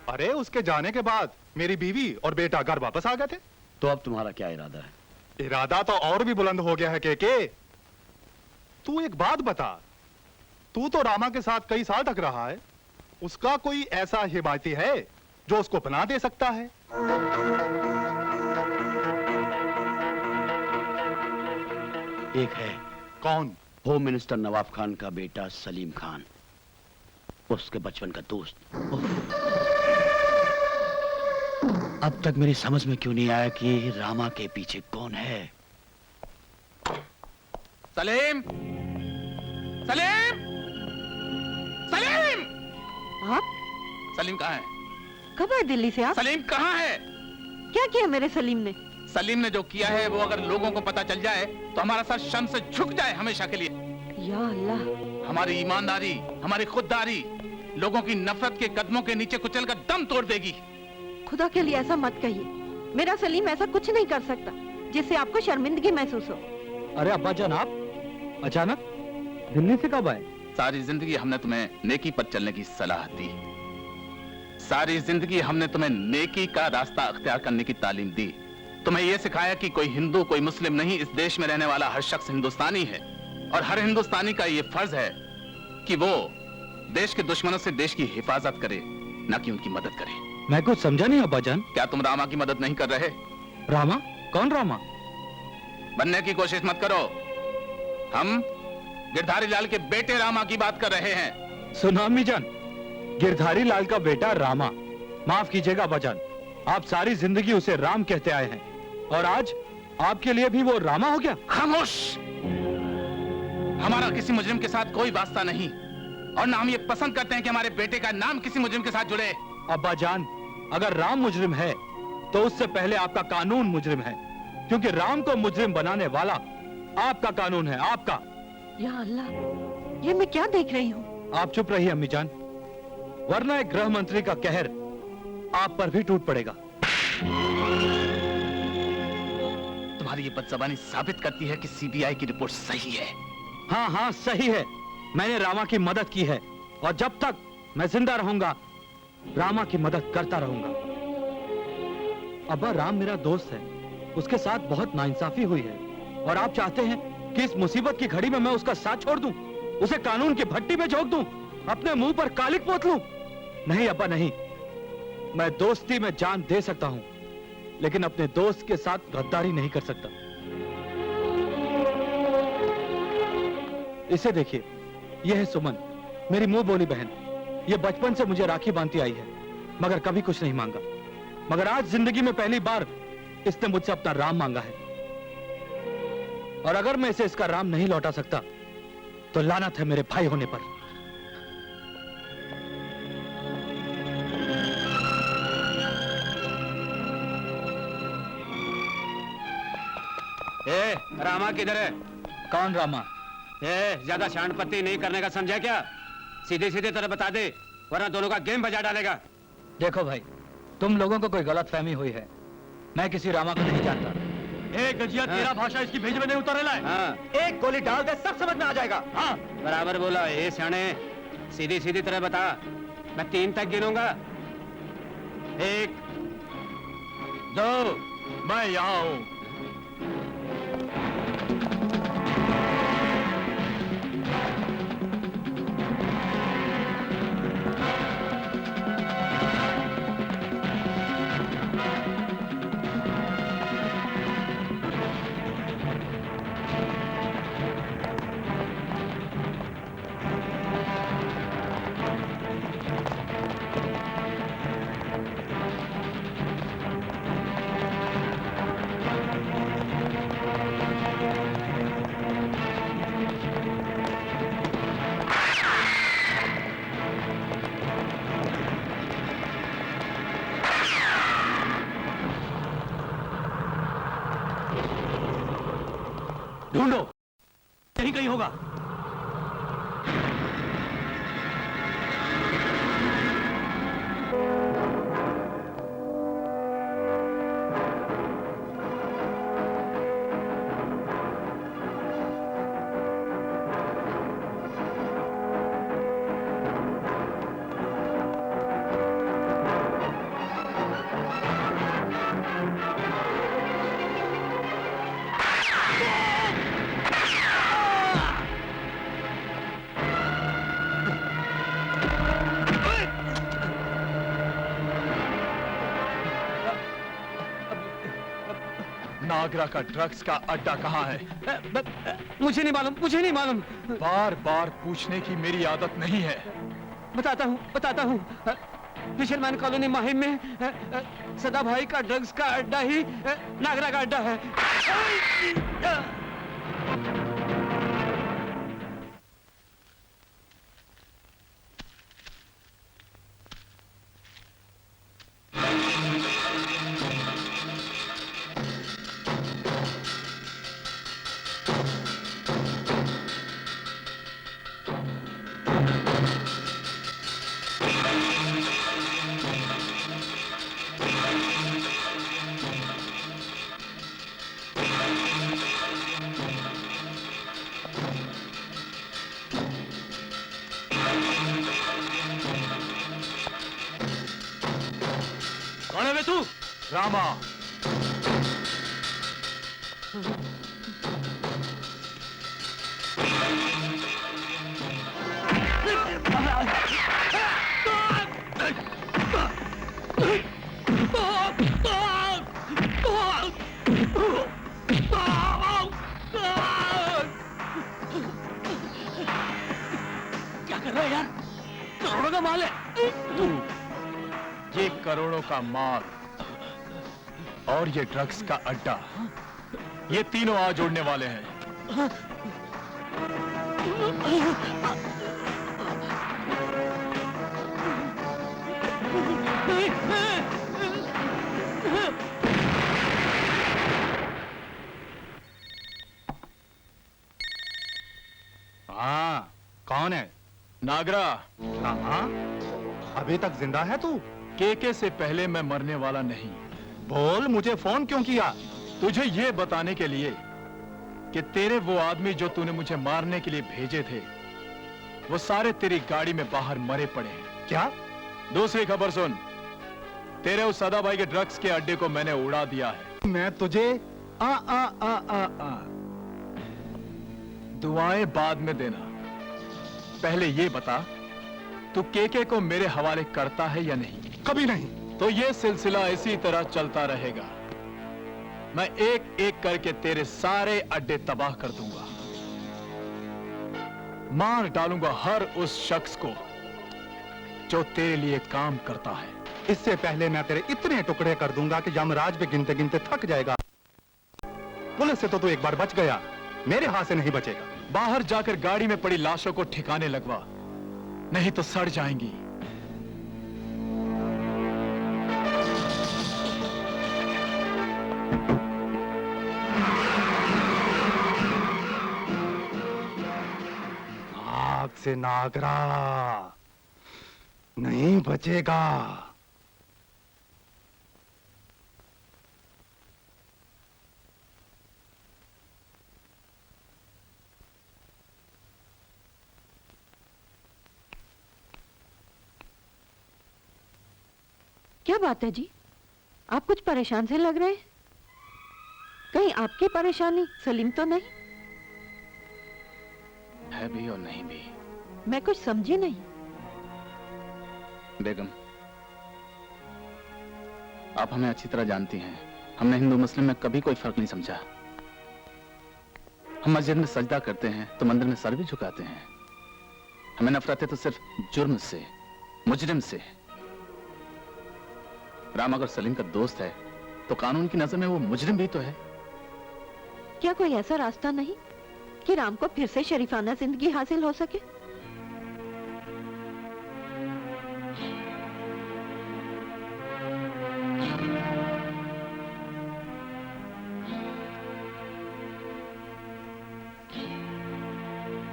अरे उसके जाने के बाद मेरी बीवी और बेटा घर वापस आ गए थे। तो अब तुम्हारा क्या इरादा है? इरादा तो और भी बुलंद हो गया है के। तू एक बात बता, तू तो रामा के साथ कई साल तक रहा है, उसका कोई ऐसा हिमायती है जो उसको पनाह दे सकता है? एक है। कौन? होम मिनिस्टर नवाब खान का बेटा सलीम खान, उसके बचपन का दोस्त। अब तक मेरी समझ में क्यों नहीं आया कि रामा के पीछे कौन है? सलीम! सलीम! सलीम! आप? सलीम कहाँ है? कब आए दिल्ली से आप? सलीम कहाँ है? क्या किया मेरे सलीम ने? सलीम ने जो किया है वो अगर लोगों को पता चल जाए तो हमारा सर शर्म से झुक जाए हमेशा के लिए। या अल्लाह! हमारी ईमानदारी, हमारी खुददारी लोगों की नफरत के कदमों के नीचे कुचल कर दम तोड़ देगी। खुदा के लिए ऐसा मत कहिए। मेरा सलीम ऐसा कुछ नहीं कर सकता जिससे आपको शर्मिंदगी महसूस हो। अरे अब्बा जान, आप अचानक दिल्ली से कब आए? सारी जिंदगी हमने तुम्हें नेकी पर चलने की सलाह दी। सारी जिंदगी हमने तुम्हें नेकी का रास्ता अख्तियार करने की तालीम दी। तुम्हें यह सिखाया कि कोई हिंदू कोई मुस्लिम नहीं, इस देश में रहने वाला हर शख्स हिंदुस्तानी है और हर हिंदुस्तानी का यह फर्ज है कि वो देश के दुश्मनों से देश की हिफाजत करे, न कि उनकी मदद करे। मैं कुछ समझा नहीं अब्बा जान। क्या तुम रामा की मदद नहीं कर रहे? रामा? कौन रामा? बनने की कोशिश मत करो। हम गिरधारी लाल के बेटे रामा की बात कर रहे हैं। सुना अम्मी जान, गिरधारी लाल का बेटा रामा। माफ कीजिएगा अब्बा जान, आप सारी जिंदगी उसे राम कहते आए हैं और आज आपके लिए भी वो रामा हो गया। खामोश! हमारा किसी मुजरिम के साथ कोई वास्ता नहीं और ना हम ये पसंद करते हैं कि हमारे बेटे का नाम किसी मुजरिम के साथ जुड़े। अब्बा जान, अगर राम मुजरिम है तो उससे पहले आपका कानून मुजरिम है, क्योंकि राम को मुजरिम बनाने वाला आपका कानून है, आपका। या अल्लाह, ये मैं क्या देख रही हूँ? आप चुप रहिए अम्मी जान, वरना एक गृह मंत्री का कहर आप पर भी टूट पड़ेगा। तुम्हारी ये बदजबानी साबित करती है कि सीबीआई की रिपोर्ट सही है। हाँ हाँ सही है, मैंने रामा की मदद की है और जब तक मैं जिंदा रहूंगा रामा की मदद करता रहूंगा। अब्बा, राम मेरा दोस्त है, उसके साथ बहुत नाइंसाफी हुई है और आप चाहते हैं कि इस मुसीबत की घड़ी में मैं उसका साथ छोड़ दूं, उसे कानून की भट्टी में झोंक दूं, अपने मुंह पर कालिक पोत लूं? नहीं अब्बा नहीं, मैं दोस्ती में जान दे सकता हूं लेकिन अपने दोस्त के साथ गद्दारी नहीं कर सकता। इसे देखिए, यह है सुमन, मेरी मुंह बोली बहन। ये बचपन से मुझे राखी बांधती आई है मगर कभी कुछ नहीं मांगा, मगर आज जिंदगी में पहली बार इसने मुझसे अपना राम मांगा है और अगर मैं इसे इसका राम नहीं लौटा सकता तो लानत है मेरे भाई होने पर। ए, रामा किधर है? कौन रामा? ज्यादा शांतपत्ती नहीं करने का समझा क्या? सीधे सीधे तरह बता दे, वरना दोनों का गेम बजा डालेगा। देखो भाई, तुम लोगों को कोई गलत फहमी हुई है। मैं किसी रामा को नहीं जानता। एक गजिया तेरा भाषा इसकी भेज में नहीं उतारेला है। हाँ, एक गोली डाल दे, सब समझ में आ जाएगा। हाँ, बराबर बोला। ये सियाने, सीधी सीधी तरह बता। मैं 3 तक गिनूंगा। 1 2। मैं यहाँ हूँ। ढूंढो, यहीं कहीं होगा। नागरा का ड्रग्स का अड्डा कहाँ है? मुझे नहीं मालूम, मुझे नहीं मालूम। बार बार पूछने की मेरी आदत नहीं है। बताता हूँ, बताता हूँ। फिशरमैन कॉलोनी माहिम में सदा भाई का ड्रग्स का अड्डा ही नागरा का अड्डा है। कौन है बे तू? रामा, क्या कर रहा है यार? करोड़ों का माल है। ये करोड़ों का माल और ये ड्रग्स का अड्डा, ये तीनों आज उड़ने वाले हैं। हाँ, कौन है? नागरा, हाँ, अभी तक जिंदा है तू? केके से पहले मैं मरने वाला नहीं। बोल, मुझे फोन क्यों किया? तुझे ये बताने के लिए कि तेरे वो आदमी जो तूने मुझे मारने के लिए भेजे थे, वो सारे तेरी गाड़ी में बाहर मरे पड़े हैं। क्या? दूसरी खबर सुन, तेरे उस सदा भाई के ड्रग्स के अड्डे को मैंने उड़ा दिया है। मैं तुझे दुआएं बाद में देना, पहले ये बता तू केके को मेरे हवाले करता है या नहीं? कभी नहीं। तो ये सिलसिला इसी तरह चलता रहेगा। मैं एक एक करके तेरे सारे अड्डे तबाह कर दूंगा, मार डालूंगा हर उस शख्स को जो तेरे लिए काम करता है। इससे पहले मैं तेरे इतने टुकड़े कर दूंगा कि यमराज भी गिनते गिनते थक जाएगा। पुलिस से तो तू एक बार बच गया, मेरे हाथ से नहीं बचेगा। बाहर जाकर गाड़ी में पड़ी लाशों को ठिकाने लगवा, नहीं तो सड़ जाएंगी। से नागरा नहीं बचेगा। क्या बात है जी, आप कुछ परेशान से लग रहे हैं। कहीं आपकी परेशानी सलीम तो नहीं? है भी और नहीं भी। मैं कुछ समझी नहीं। बेगम, आप हमें अच्छी तरह जानती हैं। हमने हिंदू मुस्लिम में कभी कोई फर्क नहीं समझा। हम मस्जिद में सजदा करते हैं तो मंदिर में सर भी झुकाते हैं। हमें नफरत है तो सिर्फ जुर्म से, मुजरिम से। राम अगर सलीम का दोस्त है तो कानून की नजर में वो मुजरिम भी तो है। क्या कोई ऐसा रास्ता नहीं कि राम को फिर से शरीफाना जिंदगी हासिल हो सके?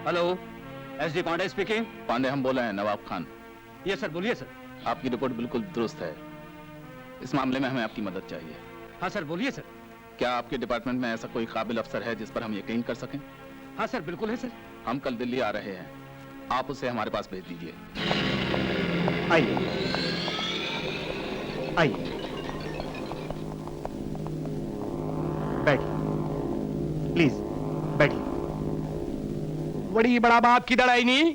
Hello, SD Pandey speaking. Pandey हम बोल रहे हैं, नवाब खान। ये सर, बोलिए सर। आपकी रिपोर्ट बिल्कुल दुरुस्त है। इस मामले में हमें आपकी मदद चाहिए। हाँ सर, बोलिए सर। क्या आपके डिपार्टमेंट में ऐसा कोई काबिल अफसर है जिस पर हम यकीन कर सकें? हाँ सर, बिल्कुल है सर। हम कल दिल्ली आ रहे हैं, आप उसे हमारे पास भेज दीजिए। आइए आइए, बैठिए प्लीज, बैठिए। बड़ी बड़ा बाप की लड़ाई नहीं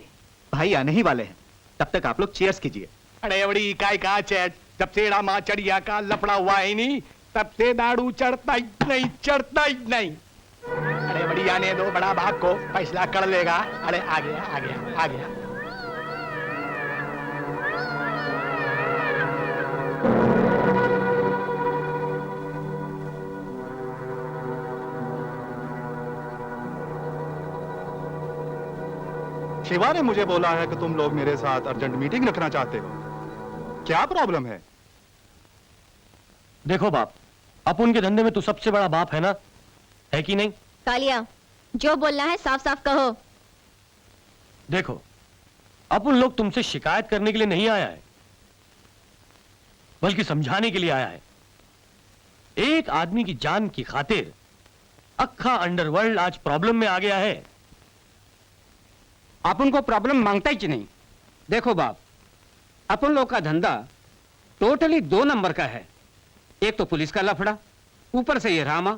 भाई आने ही वाले हैं, तब तक आप लोग चीयर्स कीजिए। अरे बड़ी इकाई का चैट, जब से रामा चढ़िया का लफड़ा हुआ है नहीं तब से दारू चढ़ता ही नहीं, चढ़ता ही नहीं। अरे बड़ी आने दो बड़ा बाप को, फैसला कर लेगा। अरे आ गया आ गया आ गया। शिवा ने मुझे बोला है कि तुम लोग मेरे साथ अर्जेंट मीटिंग रखना चाहते हो। क्या प्रॉब्लम है? देखो बाप, अपुन के धंधे में तू सबसे बड़ा बाप है ना, है कि नहीं? कालिया, जो बोलना है साफ साफ कहो। देखो, अपुन लोग तुमसे शिकायत करने के लिए नहीं आया है, बल्कि समझाने के लिए आया है। एक आदमी की जान की खातिर अक्खा अंडरवर्ल्ड आज प्रॉब्लम में आ गया है। अपन को प्रॉब्लम मांगता ही नहीं। देखो बाप, अपन लोग का धंधा टोटली 2 नंबर का है। एक तो पुलिस का लफड़ा, ऊपर से ये रामा,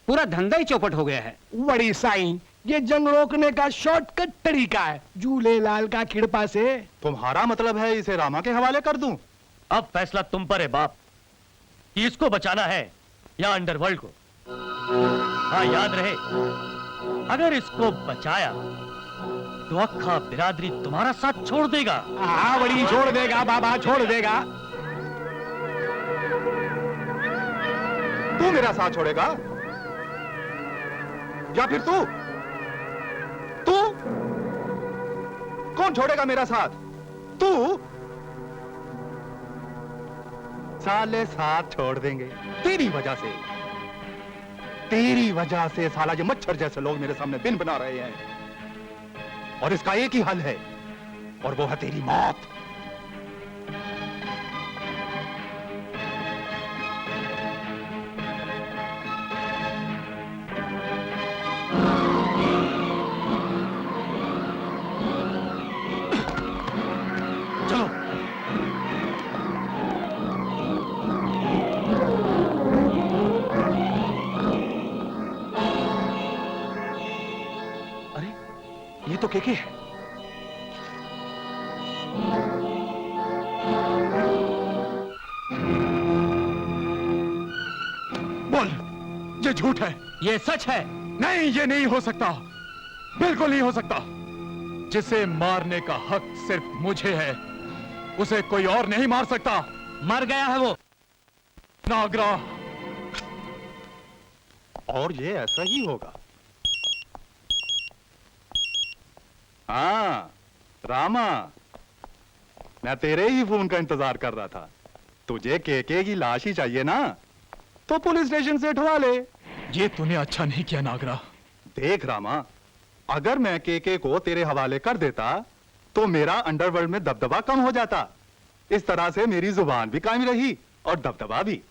पूरा धंधा ही चौपट हो गया है। बड़ी साईं, ये जंग रोकने का शॉर्टकट तरीका है, झूलेलाल का कृपा से। तुम्हारा मतलब है इसे रामा के हवाले कर दूं? अब फैसला तुम पर है बाप कि इसको बचाना है या अंडरवर्ल्ड को। हाँ, याद रहे, अगर इसको बचाया तो अक्खा बिरादरी तुम्हारा साथ छोड़ देगा। हाँ बड़ी छोड़ देगा बाबा, छोड़ देगा। तू मेरा साथ छोड़ेगा या फिर तू कौन छोड़ेगा मेरा साथ? तू? साले साथ छोड़ देंगे तेरी वजह से। तेरी वजह से साला ये मच्छर जैसे लोग मेरे सामने बिन बना रहे हैं, और इसका एक ही हल है, और वो है तेरी मौत। चलो। अरे, ये तो केके है। बोल, ये झूठ है। ये सच है। नहीं, ये नहीं हो सकता, बिल्कुल नहीं हो सकता। जिसे मारने का हक सिर्फ मुझे है, उसे कोई और नहीं मार सकता। मर गया है वो नागरा। और ये ऐसा ही होगा। हाँ रामा, मैं तेरे ही फोन का इंतजार कर रहा था। तुझे केके की लाश ही चाहिए ना, तो पुलिस स्टेशन से उठवा ले। ये तूने अच्छा नहीं किया नागरा। देख रामा, अगर मैं केके को तेरे हवाले कर देता तो मेरा अंडरवर्ल्ड में दबदबा कम हो जाता। इस तरह से मेरी जुबान भी कायम रही और दबदबा भी।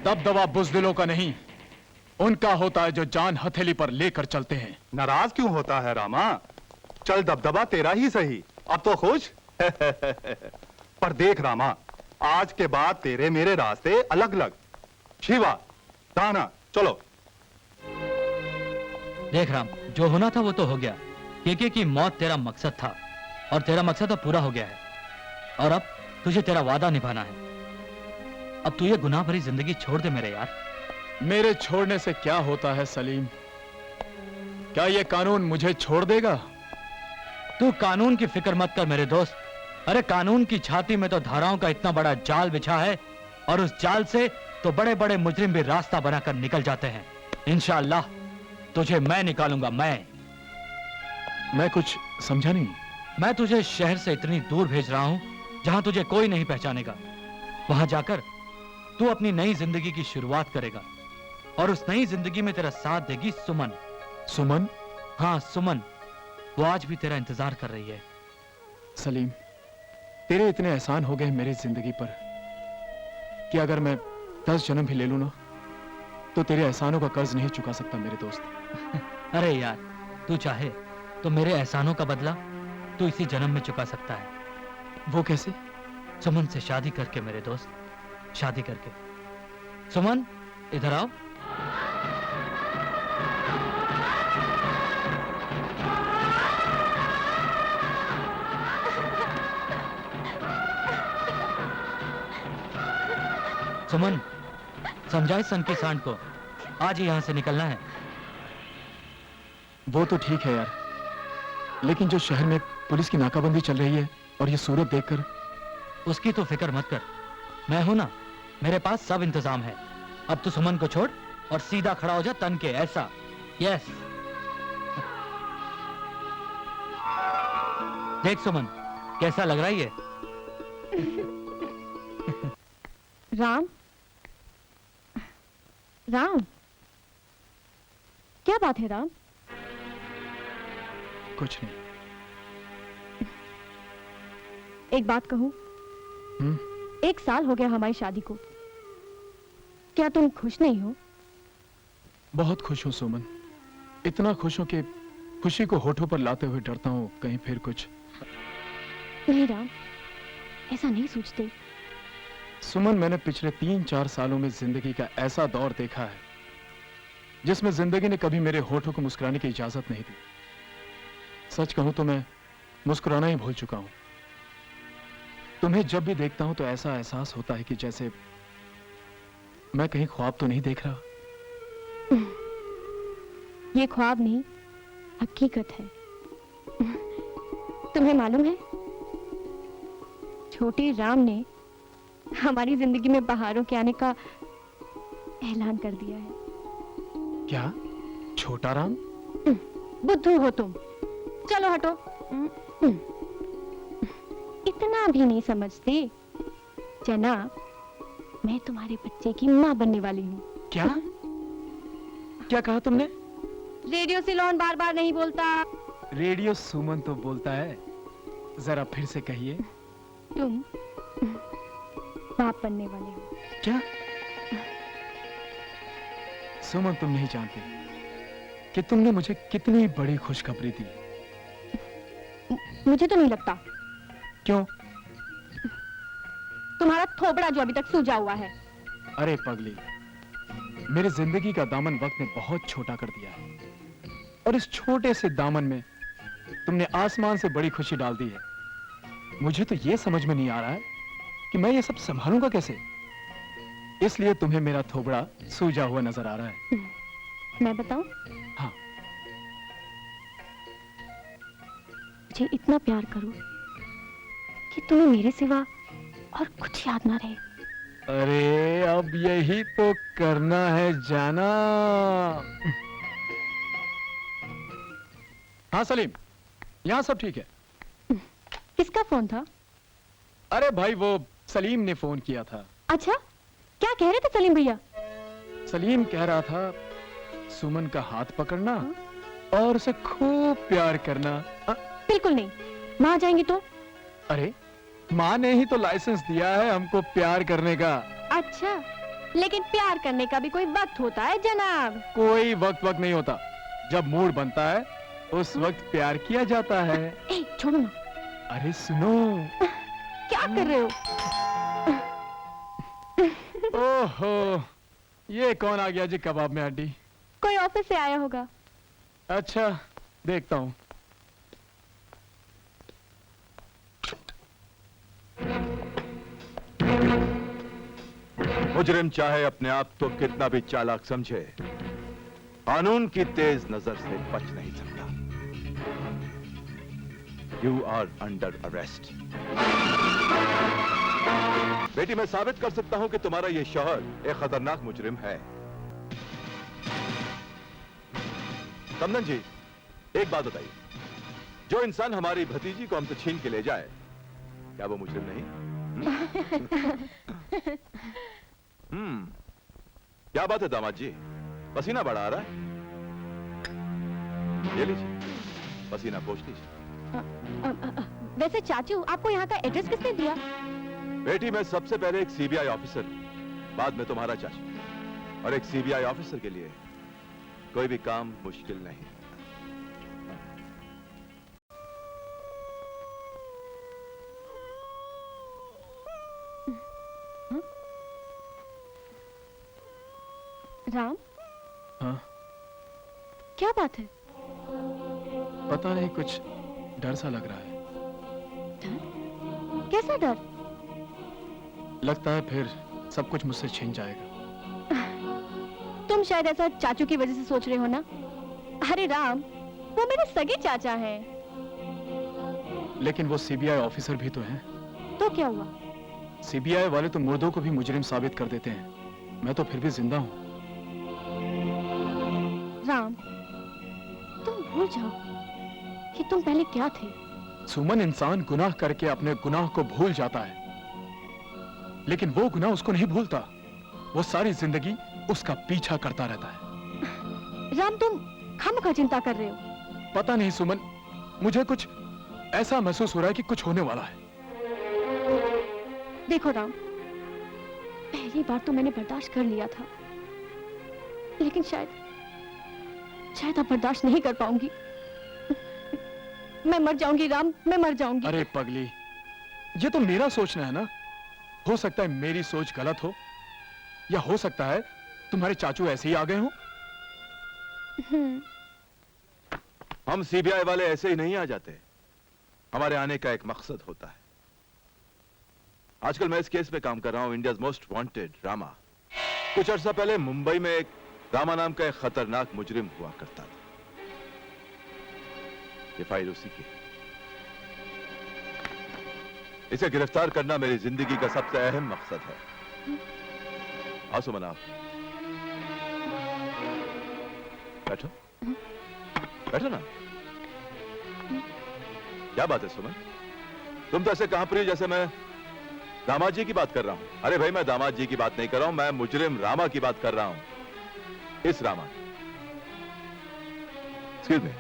दबदबा बुज़दिलों का नहीं, उनका होता है जो जान हथेली पर लेकर चलते हैं। नाराज क्यों होता है रामा? चल दबदबा तेरा ही सही, अब तो खुश। पर देख रामा, आज के बाद तेरे मेरे रास्ते अलग अलग। शिवा, दाना, चलो। देख राम, जो होना था वो तो हो गया। केके की मौत तेरा मकसद था और तेरा मकसद अब पूरा हो गया है। और अब तुझे तेरा वादा निभाना है। अब तू ये गुनाह भरी जिंदगी छोड़ दे मेरे यार। मेरे छोड़ने से क्या होता है सलीम? क्या ये कानून मुझे छोड़ देगा? तू कानून की फिक्र मत कर मेरे दोस्त। अरे कानून की छाती में तो धाराओं का इतना बड़ा जाल बिछा है और उस जाल से तो बड़े बड़े मुजरिम भी रास्ता बनाकर निकल जाते हैं। इंशाअल्लाह तुझे मैं निकालूंगा। मैं कुछ समझा नहीं। मैं तुझे शहर से इतनी दूर भेज रहा हूं जहां तुझे कोई नहीं पहचानेगा। वहां जाकर तू अपनी नई जिंदगी की शुरुआत करेगा और उस नई जिंदगी में तेरा साथ देगी सुमन। सुमन? हाँ सुमन, वो आज भी तेरा इंतजार कर रही है। सलीम, तेरे इतने एहसान हो गए मेरी जिंदगी पर कि अगर मैं 10 जन्म भी ले लूं ना तो तेरे एहसानों का कर्ज नहीं चुका सकता मेरे दोस्त। अरे यार, तू चाहे तो मेरे एहसानों का बदला तू इसी जन्म में चुका सकता है। वो कैसे? सुमन से शादी करके मेरे दोस्त, शादी करके। सुमन, इधर आओ। सुमन, समझाए सन की सांड को आज ही यहां से निकलना है। वो तो ठीक है यार, लेकिन जो शहर में पुलिस की नाकाबंदी चल रही है और ये सूरत देखकर। उसकी तो फिक्र मत कर, मैं हूं ना, मेरे पास सब इंतजाम है। अब तू सुमन को छोड़ और सीधा खड़ा हो जा तन के, ऐसा। यस। देख सुमन, कैसा लग रहा है ये? राम, राम, क्या बात है राम? कुछ नहीं। एक बात कहूं? 1 साल हो गया हमारी शादी को। क्या तुम खुश नहीं हो? बहुत खुश हूं सुमन, इतना खुश हूं कि खुशी को होठों पर लाते हुए डरता हूं कहीं फिर कुछ। नहीं राम, ऐसा नहीं सोचते। सुमन, मैंने पिछले 3-4 सालों में जिंदगी का ऐसा दौर देखा है जिसमें जिंदगी ने कभी मेरे होठों को मुस्कुराने की इजाजत नहीं दी। सच कहूं तो मैं मुस्कुराना ही भूल चुका हूं। तुम्हें जब भी देखता हूं तो ऐसा एहसास होता है कि जैसे मैं कहीं ख्वाब तो नहीं देख रहा। ये ख्वाब नहीं, हकीकत है। तुम्हें मालूम है, छोटे राम ने हमारी जिंदगी में बहारों के आने का ऐलान कर दिया है। क्या? छोटा राम? बुद्धू हो तुम। चलो हटो। इतना भी नहीं समझते। जनाब, मैं तुम्हारे बच्चे की माँ बनने वाली हूँ। क्या? क्या कहा तुमने? रेडियो सिलोन बार बार नहीं बोलता। रेडियो सुमन तो बोलता है, जरा फिर से कहिए। तुम बाप बनने वाले हो। क्या? सुमन, तुम नहीं जानते कि तुमने मुझे कितनी बड़ी खुशखबरी दी। मुझे तो नहीं लगता। क्यों? तुम्हारा थोबड़ा जो अभी तक सूजा हुआ है। अरे पगली, मेरी जिंदगी का दामन वक्त ने बहुत छोटा कर दिया है और इस छोटे से दामन में तुमने आसमान से बड़ी खुशी डाल दी है। मुझे तो यह समझ में नहीं आ रहा है कि मैं ये सब संभालूंगा कैसे। इसलिए तुम्हें मेरा थोबड़ा सूजा हुआ नजर आ रहा है। मैं बताऊं? हाँ। मुझे इतना प्यार करो कि तुम्हें मेरे सिवा और कुछ याद ना रहे। अरे अब यही तो करना है जाना। हाँ सलीम, यहाँ सब ठीक है। किसका फोन था? अरे भाई, वो सलीम ने फोन किया था। अच्छा, क्या कह रहे थे सलीम भैया? सलीम कह रहा था सुमन का हाथ पकड़ना और उसे खूब प्यार करना। बिल्कुल नहीं, वहां जाएंगे तो? अरे माँ ने ही तो लाइसेंस दिया है हमको प्यार करने का। अच्छा, लेकिन प्यार करने का भी कोई वक्त होता है जनाब। कोई वक्त नहीं होता, जब मूड बनता है उस वक्त प्यार किया जाता है। ए, छोड़ो ना। अरे सुनो। क्या कर रहे हो? ओहो, ये कौन आ गया जी कबाब में हड्डी? कोई ऑफिस से आया होगा। अच्छा, देखता हूँ। मुजरिम चाहे अपने आप को कितना भी चालाक समझे, कानून की तेज नजर से बच नहीं सकता। You are under arrest. बेटी, मैं साबित कर सकता हूं कि तुम्हारा यह शौहर एक खतरनाक मुजरिम है। तमन्ना जी, एक बात बताइए, जो इंसान हमारी भतीजी को हमसे छीन के ले जाए, क्या वो मुजरिम नहीं? क्या बात है दामाद जी, पसीना बड़ा आ रहा है? ये लीजिए, पसीना पोंछ लीजिए। वैसे चाचू, आपको यहाँ का एड्रेस किसने दिया? बेटी, मैं सबसे पहले एक सीबीआई ऑफिसर, बाद में तुम्हारा चाचू, और एक सीबीआई ऑफिसर के लिए कोई भी काम मुश्किल नहीं। राम? हाँ? क्या बात है? पता नहीं, कुछ डर सा लग रहा है। डर? कैसा डर? लगता है फिर सब कुछ मुझसे छिन जाएगा। तुम शायद ऐसा चाचू की वजह से सोच रहे हो ना? अरे राम, वो मेरे सगे चाचा हैं। लेकिन वो सीबीआई ऑफिसर भी तो हैं। तो क्या हुआ? सीबीआई वाले तो मुर्दों को भी मुजरिम साबित कर देते हैं, मैं तो फिर भी जिंदा हूं। राम, तुम भूल जाओ कि तुम पहले क्या थे। सुमन, इंसान गुनाह करके अपने गुनाह को भूल जाता है, लेकिन वो गुनाह उसको नहीं भूलता। वो सारी जिंदगी उसका पीछा करता रहता है। राम, तुम खामखा चिंता कर रहे हो। पता नहीं सुमन, मुझे कुछ ऐसा महसूस हो रहा है कि कुछ होने वाला है। देखो राम, पहली बार तो मैंने बर्दाश्त कर लिया था, लेकिन शायद अब बर्दाश्त नहीं कर पाऊंगी। मैं मर जाऊंगी राम, मैं मर जाऊंगी। अरे पगली, ये तो मेरा सोचना है ना। हो सकता है मेरी सोच गलत हो, या हो सकता है तुम्हारे चाचू ऐसे ही आ गए हो। हम सीबीआई वाले ऐसे ही नहीं आ जाते, हमारे आने का एक मकसद होता है। आजकल मैं इस केस पे काम कर रहा हूं, इंडियाज मोस्ट वांटेड रामा। कुछ अर्सा पहले मुंबई में एक रामा नाम का एक खतरनाक मुजरिम हुआ करता था। ये फाइल उसी की। इसे गिरफ्तार करना मेरी जिंदगी का सबसे अहम मकसद है। आओ सुमन, आप बैठो, बैठो ना। क्या बात है सुमन, तुम तो ऐसे कहां पर जैसे मैं दामाद जी की बात कर रहा हूं। अरे भाई, मैं दामाद जी की बात नहीं कर रहा हूं, मैं मुजरिम रामा की बात कर रहा हूं। इस रामा, एक्सक्यूज मी।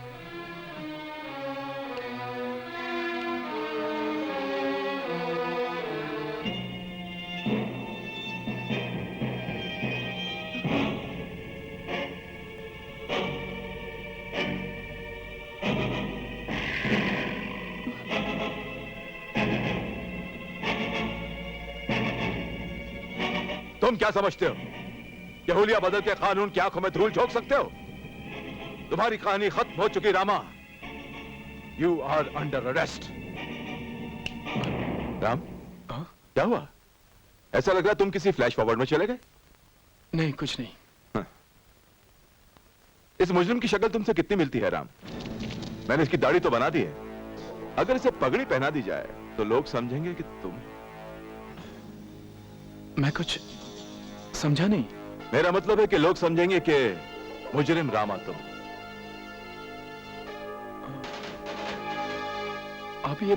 तुम क्या समझते हो कि हुलिया बदल के कानून की आंखों में धूल झोंक सकते हो? तुम्हारी कहानी खत्म हो चुकी Rama. You are under arrest. Ram, क्या हुआ? ऐसा लग रहा तुम किसी फ्लैश फॉरवर्ड में चले गए। नहीं, कुछ नहीं। हाँ। इस मुजरिम की शक्ल तुमसे कितनी मिलती है राम? मैंने इसकी दाढ़ी तो बना दी है, अगर इसे पगड़ी पहना दी जाए तो लोग समझेंगे कि तुम। मैं कुछ समझा नहीं। मेरा मतलब है कि लोग समझेंगे कि मुजरिम रामा तुम। आप ये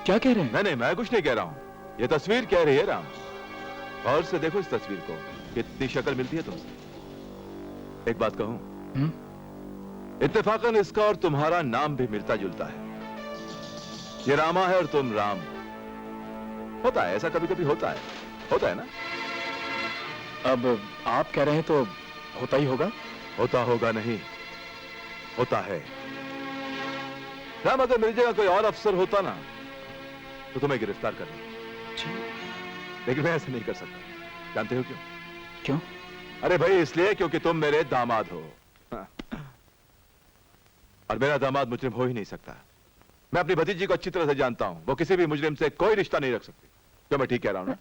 क्या कह रहे हैं? नहीं, मैं कुछ नहीं कह रहा हूं, ये तस्वीर कह रही है राम। और से देखो इस तस्वीर को, कितनी शक्ल मिलती है तुमसे। एक बात कहूं, इत्तेफाकन इसका और तुम्हारा नाम भी मिलता जुलता है। ये रामा है और तुम राम। होता है ऐसा, कभी कभी होता है ना। अब आप कह रहे हैं तो होता ही होगा। होता होगा नहीं, होता है। राम, अगर मेरी जगह कोई और अफसर होता ना तो तुम्हें गिरफ्तार कर लेता, लेकिन मैं ऐसा नहीं कर सकता। जानते हो क्यों? क्यों? अरे भाई इसलिए क्योंकि तुम मेरे दामाद हो। हाँ। और मेरा दामाद मुजरिम हो ही नहीं सकता। मैं अपनी भतीजी को अच्छी तरह से जानता हूं, वो किसी भी मुजरिम से कोई रिश्ता नहीं रख सकती। क्या मैं ठीक कह रहा हूं ना?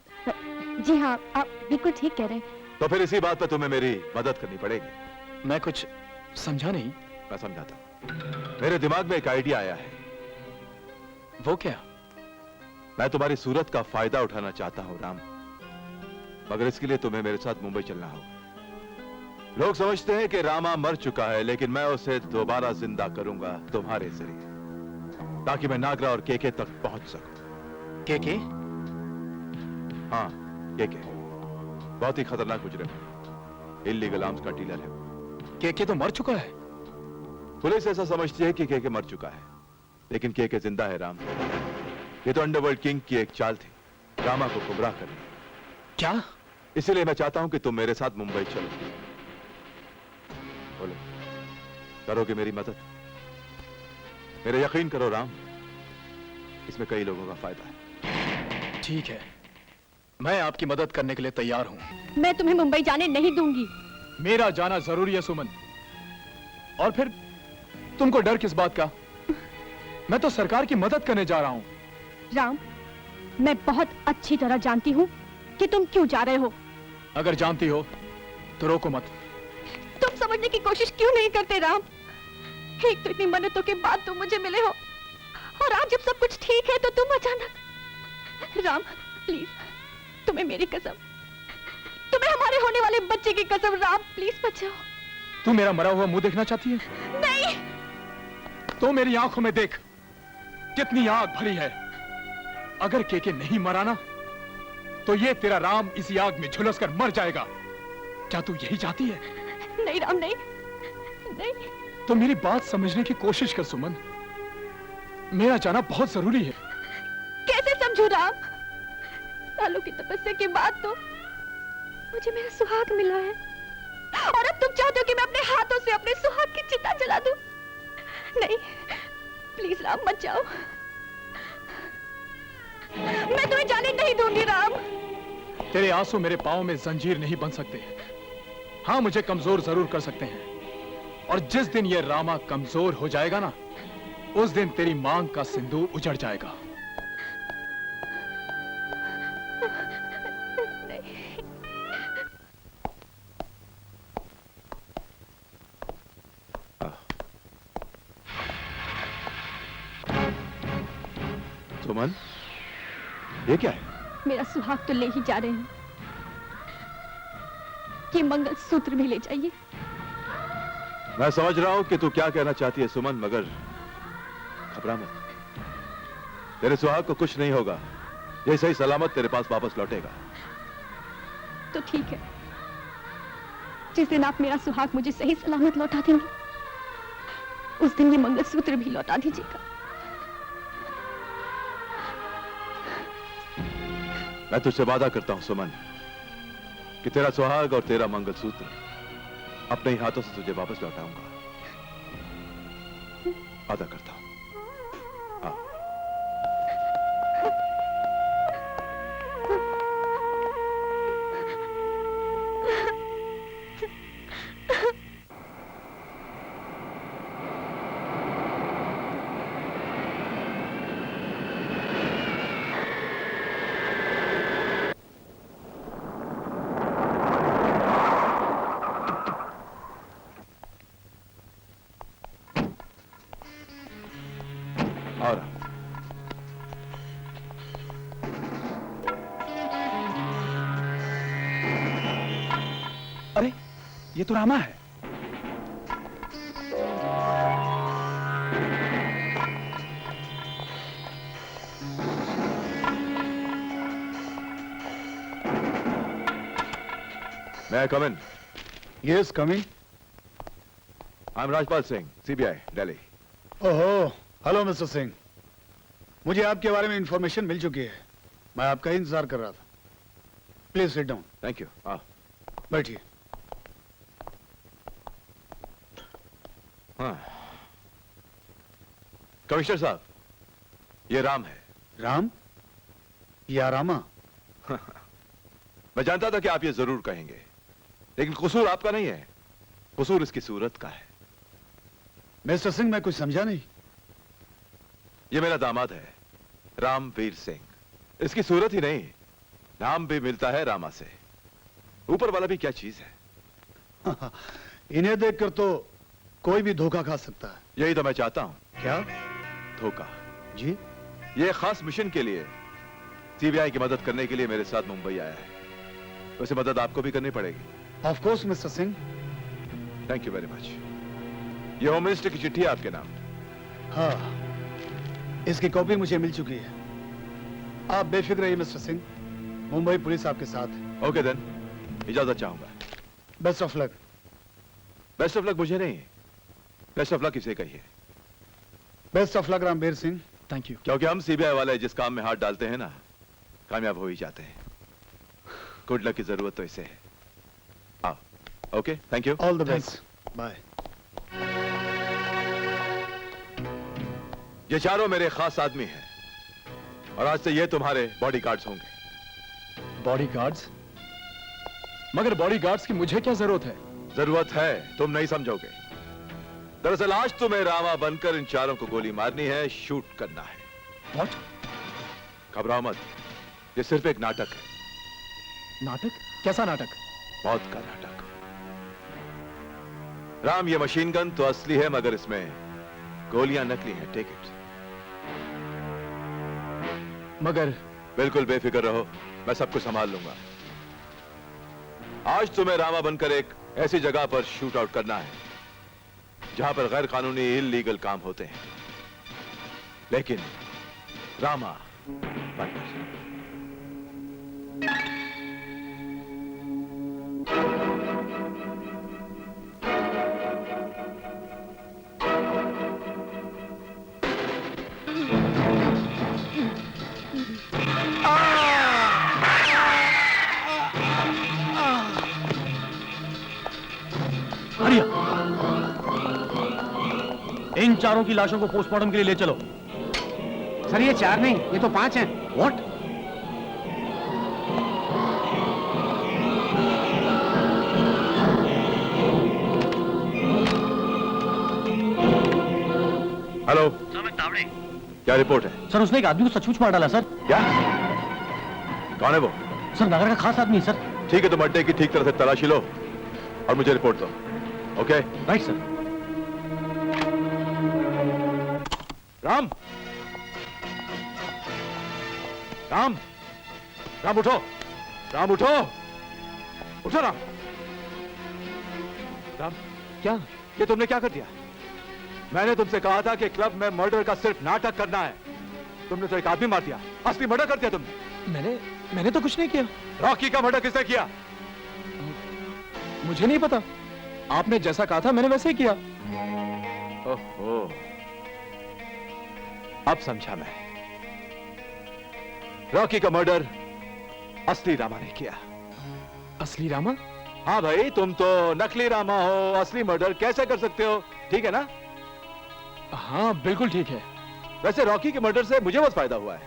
जी हाँ, आप बिल्कुल ठीक कह रहे हैं। तो फिर इसी बात पर तुम्हें मेरी मदद करनी पड़ेगी। मैं कुछ समझा नहीं। मैं समझाता हूं। मेरे दिमाग में एक आइडिया आया है। वो क्या? मैं तुम्हारी सूरत का फायदा उठाना चाहता हूं राम, मगर इसके लिए तुम्हें मेरे साथ मुंबई चलना होगा। लोग समझते हैं कि रामा मर चुका है, लेकिन मैं उसे दोबारा जिंदा करूंगा तुम्हारे जरिए, ताकि मैं नागरा और केके तक पहुंच सकूं। केके? हाँ, केके बहुत ही खतरनाक मुजरिम है, इल्लीगल आर्म्स का डीलर है। केके तो मर चुका है। पुलिस ऐसा समझती है कि केके मर चुका है, लेकिन केके जिंदा है राम। ये तो अंडरवर्ल्ड किंग की एक चाल थी, रामा को गुमराह करनी। क्या? इसीलिए मैं चाहता हूं कि तुम मेरे साथ मुंबई चलो। बोलो, करोगे मेरी मदद? मेरे यकीन करो राम, इसमें कई लोगों का फायदा है। ठीक है, मैं आपकी मदद करने के लिए तैयार हूं। मैं तुम्हें मुंबई जाने नहीं दूंगी। मेरा जाना जरूरी है सुमन। और फिर तुमको डर किस बात का? मैं तो सरकार की मदद करने जा रहा हूं। राम, मैं बहुत अच्छी तरह जानती हूँ कि तुम क्यों जा रहे हो। अगर जानती हो तो रोको मत। तुम समझने की कोशिश क्यों नहीं करते राम? एक तो इतनी मन्नतों के बाद तुम मुझे मिले हो, और आज जब सब कुछ ठीक है तो तुम अचानक। राम प्लीज, तुम्हें मेरी कसम, तुम्हें हमारे होने वाले बच्चे की कसम, राम प्लीज बचाओ। तू मेरा मरा हुआ मुंह देखना चाहती है? नहीं। तो मेरी आंखों में देख, कितनी आग भरी है। अगर केके नहीं मरा ना, तो ये तेरा राम इसी आग में झुलस कर मर जाएगा। क्या तू यही चाहती है? नहीं राम, नहीं नहीं। तो मेरी बात समझने की कोशिश कर सुमन। मेरा जाना बहुत जरूरी है। कैसे समझू राम? सालों की तपस्या के बाद तो मुझे मेरा सुहाग मिला है, और अब तुम चाहते हो कि मैं अपने हाथों से अपने सुहाग की चिता जला दूं? नहीं, प्लीज राम मत जाओ। मैं तुम्हें जाने नहीं दूंगी राम। तेरे आंसू मेरे पांव में जंजीर नहीं बन सकते। हाँ, मुझे कमजोर जरूर कर सकते हैं, और जिस दिन ये रामा कमजोर हो जाएगा ना, उस दिन तेरी मांग का सिंदूर उजड़ जाएगा। सुमन, ये क्या है? मेरा सुहाग तो ले ही जा रहे हैं, ये मंगलसूत्र भी ले जाइए। मैं समझ रहा हूं कि तू क्या कहना चाहती है सुमन, मगर घबरा मत। तेरे सुहाग को कुछ नहीं होगा, ये सही सलामत तेरे पास वापस लौटेगा। तो ठीक है, जिस दिन आप मेरा सुहाग मुझे सही सलामत लौटा देंगे, उस दिन ये मंगलसूत्र भी लौटा दीजिएगा। मैं तुझसे वादा करता हूं सुमन कि तेरा सुहाग और तेरा मंगलसूत्र अपने ही हाथों से तुझे वापस लौटाऊंगा। वादा करता हूं। हाँ। और अरे, ये तो रामा है। May I come in? Yes, come in. I'm Rajpal Singh, CBI, Delhi. ओहो, हेलो मिस्टर सिंह। मुझे आपके बारे में इंफॉर्मेशन मिल चुकी है। मैं आपका ही इंतजार कर रहा था। Please sit down. Thank you. हाँ बैठिए। हाँ कमिश्नर साहब, ये राम है। राम या रामा? मैं जानता था कि आप ये जरूर कहेंगे, लेकिन कसूर आपका नहीं है, कसूर इसकी सूरत का है। मिस्टर सिंह, मैं कुछ समझा नहीं। ये मेरा दामाद है, रामवीर सिंह। इसकी सूरत ही नहीं, नाम भी मिलता है रामा से। ऊपर वाला भी क्या चीज है। इन्हें देखकर तो कोई भी धोखा खा सकता है। यही तो मैं चाहता हूं। क्या धोखा? जी? ये खास मिशन के लिए सीबीआई की मदद करने के लिए मेरे साथ मुंबई आया है। वैसे मदद आपको भी करनी पड़ेगी। Of course mister Singh. Thank you very much. ये होम मिनिस्टर की चिट्ठी है आपके नाम। हाँ, इसकी कॉपी मुझे मिल चुकी है। आप बेफिक्र रहिए मिस्टर सिंह, मुंबई पुलिस आपके साथ है। ओके देन, इजाजत चाहूंगा। Best of luck. Best of luck मुझे नहीं, बेस्ट ऑफ लक इसे कहिए। Best of luck Ramvir Singh. Thank you. क्योंकि हम सीबीआई वाले जिस काम में हाथ डालते हैं ना, कामयाब हो ही जाते हैं। गुड लक की जरूरत तो इसे है। आओ। Okay, thank you. All the best. Bye. ये चारों मेरे खास आदमी हैं और आज से ये तुम्हारे बॉडीगार्ड्स होंगे। बॉडीगार्ड्स? मगर बॉडीगार्ड्स की मुझे क्या जरूरत है? जरूरत है, तुम नहीं समझोगे। दरअसल आज तुम्हें रामा बनकर इन चारों को गोली मारनी है, शूट करना है। What? घबराओ मत, ये सिर्फ एक नाटक है। नाटक? कैसा नाटक? मौत का नाटक। राम, ये मशीन गन तो असली है, मगर इसमें गोलियां नकली हैं। Take it. मगर बिल्कुल बेफिक्र रहो, मैं सब कुछ संभाल लूंगा। आज तुम्हें रामा बनकर एक ऐसी जगह पर शूट आउट करना है जहां पर गैर कानूनी इल्लीगल काम होते हैं, लेकिन रामा बनकर। इन चारों की लाशों को पोस्टमार्टम के लिए ले चलो। सर ये 4 नहीं, ये तो 5 हैं। व्हाट? हेलो सर, मैं तावड़े। क्या रिपोर्ट है? सर, उसने एक आदमी को सचमुच मार डाला सर। क्या? कौन है वो? सर, नगर का खास आदमी सर। ठीक है, तुम अड्डे की ठीक तरह से तलाशी लो और मुझे रिपोर्ट दो। Okay? Right sir. Ram, Ram, Ram उठो, राम उठो, उठो राम। राम, क्या? ये तुमने क्या कर दिया? मैंने तुमसे कहा था कि क्लब में मर्डर का सिर्फ नाटक करना है। तुमने तो एक आदमी मार दिया, असली मर्डर कर दिया तुमने। मैंने तो कुछ नहीं किया। रॉकी का मर्डर किसने किया? मुझे नहीं पता, आपने जैसा कहा था मैंने वैसे ही किया। ओहो, अब समझा मैं। रॉकी का मर्डर असली रामा ने किया। असली रामा? हाँ भाई, तुम तो नकली रामा हो, असली मर्डर कैसे कर सकते हो? ठीक है ना? हाँ बिल्कुल ठीक है। वैसे रॉकी के मर्डर से मुझे बहुत फायदा हुआ है।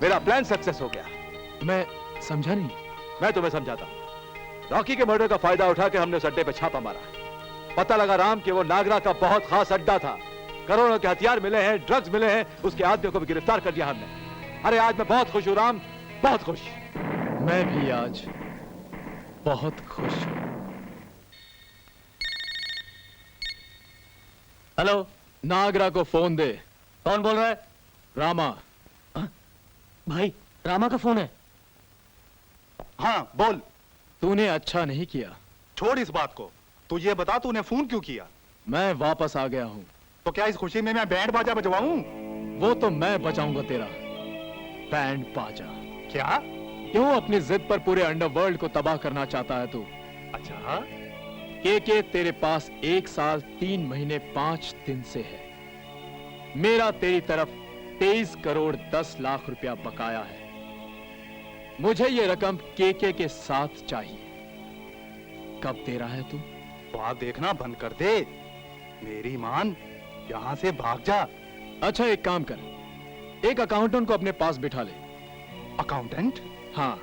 मेरा प्लान सक्सेस हो गया। मैं समझा नहीं। मैं तुम्हें समझाता हूं। रॉकी के मर्डर का फायदा उठा के हमने उस अड्डे पे छापा मारा। पता लगा राम कि वो नागरा का बहुत खास अड्डा था। करोड़ों के हथियार मिले हैं, ड्रग्स मिले हैं, उसके आदमियों को भी गिरफ्तार कर दिया हमने। अरे आज मैं बहुत खुश हूं राम, बहुत खुश। मैं भी आज बहुत खुश हूं। हेलो, नागरा को फोन दे। कौन बोल रहा है? रामा। भाई, रामा का फोन है। हाँ बोल। तूने अच्छा नहीं किया। छोड़ इस बात को, तू ये बता तूने फोन क्यों किया? मैं वापस आ गया हूं। तो क्या इस खुशी में मैं बैंड बाजा बजवाऊं? वो तो मैं बजाऊंगा तेरा बैंड बाजा। क्या? क्यों अपनी जिद पर पूरे अंडरवर्ल्ड को तबाह करना चाहता है तू? अच्छा, के तेरे पास 1 साल 3 महीने 5 दिन से है। मेरा तेरी तरफ 23 करोड़ 10 लाख रुपया बकाया है। मुझे ये रकम केके के साथ चाहिए। कब दे रहा है तू? बात देखना बंद कर दे। मेरी मान, यहां से भाग जा। अच्छा एक काम कर, एक अकाउंटेंट को अपने पास बिठा ले। अकाउंटेंट? हाँ,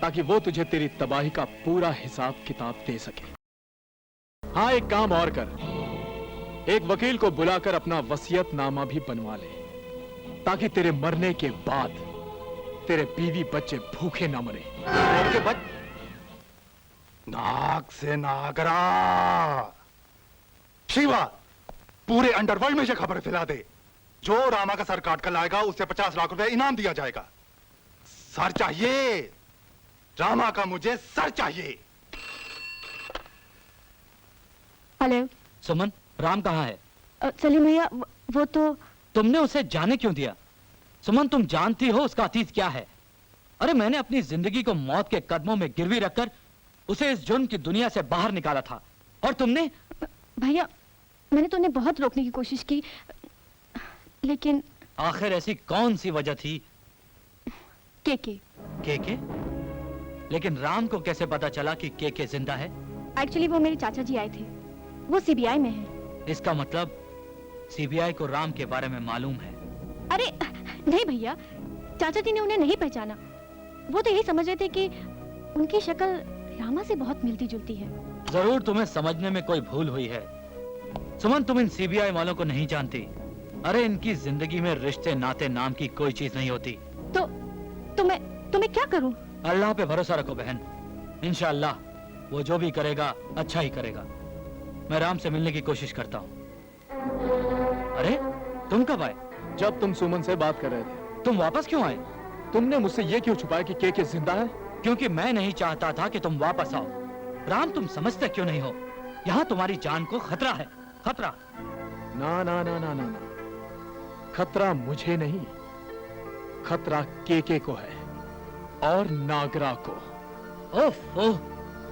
ताकि वो तुझे तेरी तबाही का पूरा हिसाब किताब दे सके। हाँ एक काम और कर, एक वकील को बुलाकर अपना वसीयतनामा भी बनवा ले, ताकि तेरे मरने के बाद तेरे बीवी बच्चे भूखे ना मरे। नाक से नागरा। शिवा, पूरे अंडरवर्ल्ड में ये खबर फैला दे, जो रामा का सर काट कर लाएगा उसे 50 लाख रुपए इनाम दिया जाएगा। सर चाहिए, रामा का मुझे सर चाहिए। हेलो सुमन, राम कहाँ है? सलीम भैया, वो तो। तुमने उसे जाने क्यों दिया? सुमन, तुम जानती हो उसका अतीत क्या है? अरे मैंने अपनी जिंदगी को मौत के कदमों में गिरवी रखकर उसे इस जुर्म की दुनिया से बाहर निकाला था, और तुमने? भैया, मैंने तो उन्हें बहुत रोकने की कोशिश की, लेकिन आखिर ऐसी कौन सी वजह थी? केके। लेकिन राम को कैसे पता चला कि केके जिंदा है? एक्चुअली वो मेरे चाचा जी आए थे, वो सीबीआई में है। इसका मतलब सीबीआई को राम के बारे में मालूम है? अरे नहीं भैया, चाचा जी ने उन्हें नहीं पहचाना। वो तो यही समझ रहे थे कि उनकी शक्ल रामा से बहुत मिलती जुलती है। जरूर तुम्हें समझने में कोई भूल हुई है। सुमन, तुम इन सीबीआई वालों को नहीं जानती। अरे इनकी जिंदगी में रिश्ते नाते नाम की कोई चीज नहीं होती। तो मैं क्या करूं? अल्लाह पे भरोसा रखो बहन, इंशाअल्लाह वो जो भी करेगा अच्छा ही करेगा। मैं राम से मिलने की कोशिश करता हूँ। अरे तुम कब आए? जब तुम सुमन से बात कर रहे थे। तुम वापस क्यों आए? तुमने मुझसे ये क्यों छुपाया कि केके जिंदा है? क्योंकि मैं नहीं चाहता था कि तुम वापस आओ। राम, तुम समझते क्यों नहीं हो? यहाँ तुम्हारी जान को खतरा है, खतरा। ना ना ना ना ना ना, खतरा मुझे नहीं, खतरा केके को है, और नागरा को। ओह ओह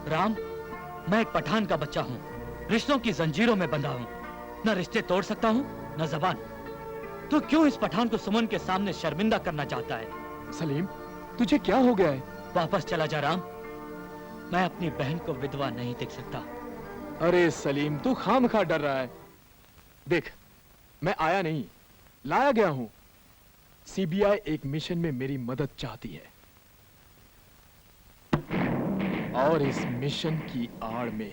राम, मैं एक पठान का बच्चा हूँ, रिश्तों की जंजीरों में बंधा हूँ। न रिश्ते तोड़ सकता हूँ न जबान। तो क्यों इस पठान को सुमन के सामने शर्मिंदा करना चाहता है? सलीम, तुझे क्या हो गया है? वापस चला जा राम, मैं अपनी बहन को विधवा नहीं देख सकता। अरे सलीम, तू खामखा डर रहा है। देख, मैं आया नहीं, लाया गया हूं। सीबीआई एक मिशन में मेरी मदद चाहती है, और इस मिशन की आड़ में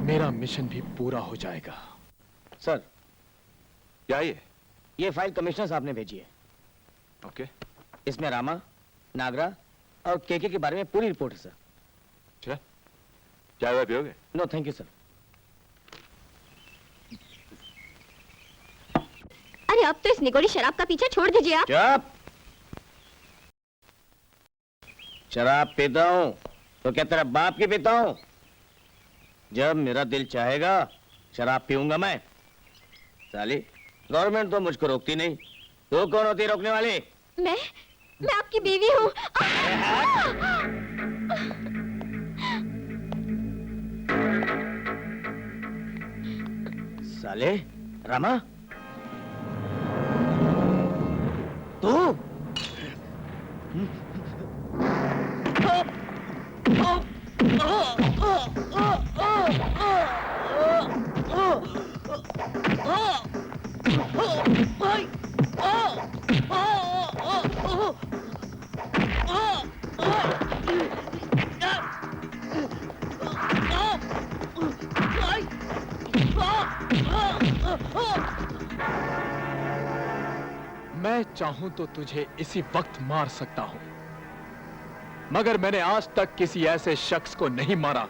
मेरा मिशन भी पूरा हो जाएगा। सर, क्या ये फाइल कमिश्नर साहब ने भेजी है। ओके। इसमें रामा, नागरा और केके के बारे में पूरी रिपोर्ट है सर। अच्छा, चाय वाय पियोगे? No thank you sir. अरे अब तो इस निगोरी शराब का पीछा छोड़ दीजिए आप। चुप। शराब पीता हूं तो क्या तेरा बाप की पीता हूं? जब मेरा दिल चाहेगा शराब पीऊंगा मैं। साली, गवर्नमेंट तो मुझको रोकती नहीं, तो कौन होती है रोकने वाली? मैं आपकी बीवी हूँ। साले, रामा, तू? मैं चाहूं तो तुझे इसी वक्त मार सकता हूं, मगर मैंने आज तक किसी ऐसे शख्स को नहीं मारा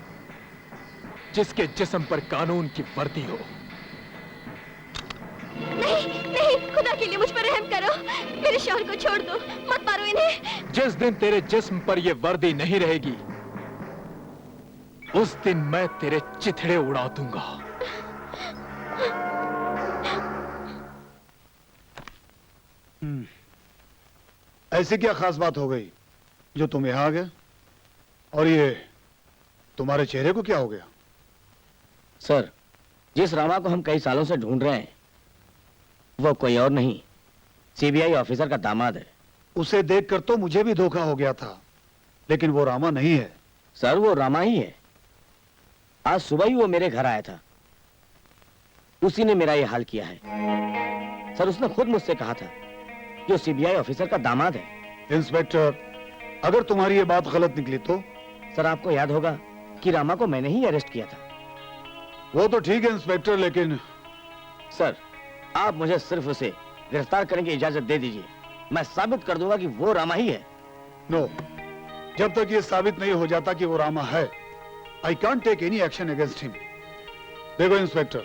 जिसके जिस्म पर कानून की वर्दी हो। नहीं, खुदा के लिए मुझ पर रहम करो। मेरे शौहर को छोड़ दो, मत मारो इन्हें। जिस दिन तेरे जिस्म पर यह वर्दी नहीं रहेगी, उस दिन मैं तेरे चिथड़े उड़ा दूंगा। ऐसी क्या खास बात हो गई जो तुम यहां आ गए? और ये तुम्हारे चेहरे को क्या हो गया? सर, जिस रामा को हम कई सालों से ढूंढ रहे हैं, वो कोई और नहीं, सीबीआई ऑफिसर का दामाद है। उसे देखकर तो मुझे भी धोखा हो गया था, लेकिन वो रामा नहीं है। सर वो रामा ही है। आज सुबह ही वो मेरे घर आया था, उसी ने मेरा ये हाल किया है। सर उसने खुद मुझसे कहा था कि वो सीबीआई ऑफिसर का दामाद है। इंस्पेक्टर, अगर तुम्हारी ये बात गलत निकली तो? सर आपको याद होगा कि रामा को मैंने ही अरेस्ट किया था। वो तो ठीक है इंस्पेक्टर, लेकिन सर आप मुझे सिर्फ उसे गिरफ्तार करने की इजाजत दे दीजिए, मैं साबित कर दूंगा कि वो रामा ही है। नो, जब तक ये साबित नहीं हो जाता कि वो रामा है, I can't take any action against him. देखो इंस्पेक्टर,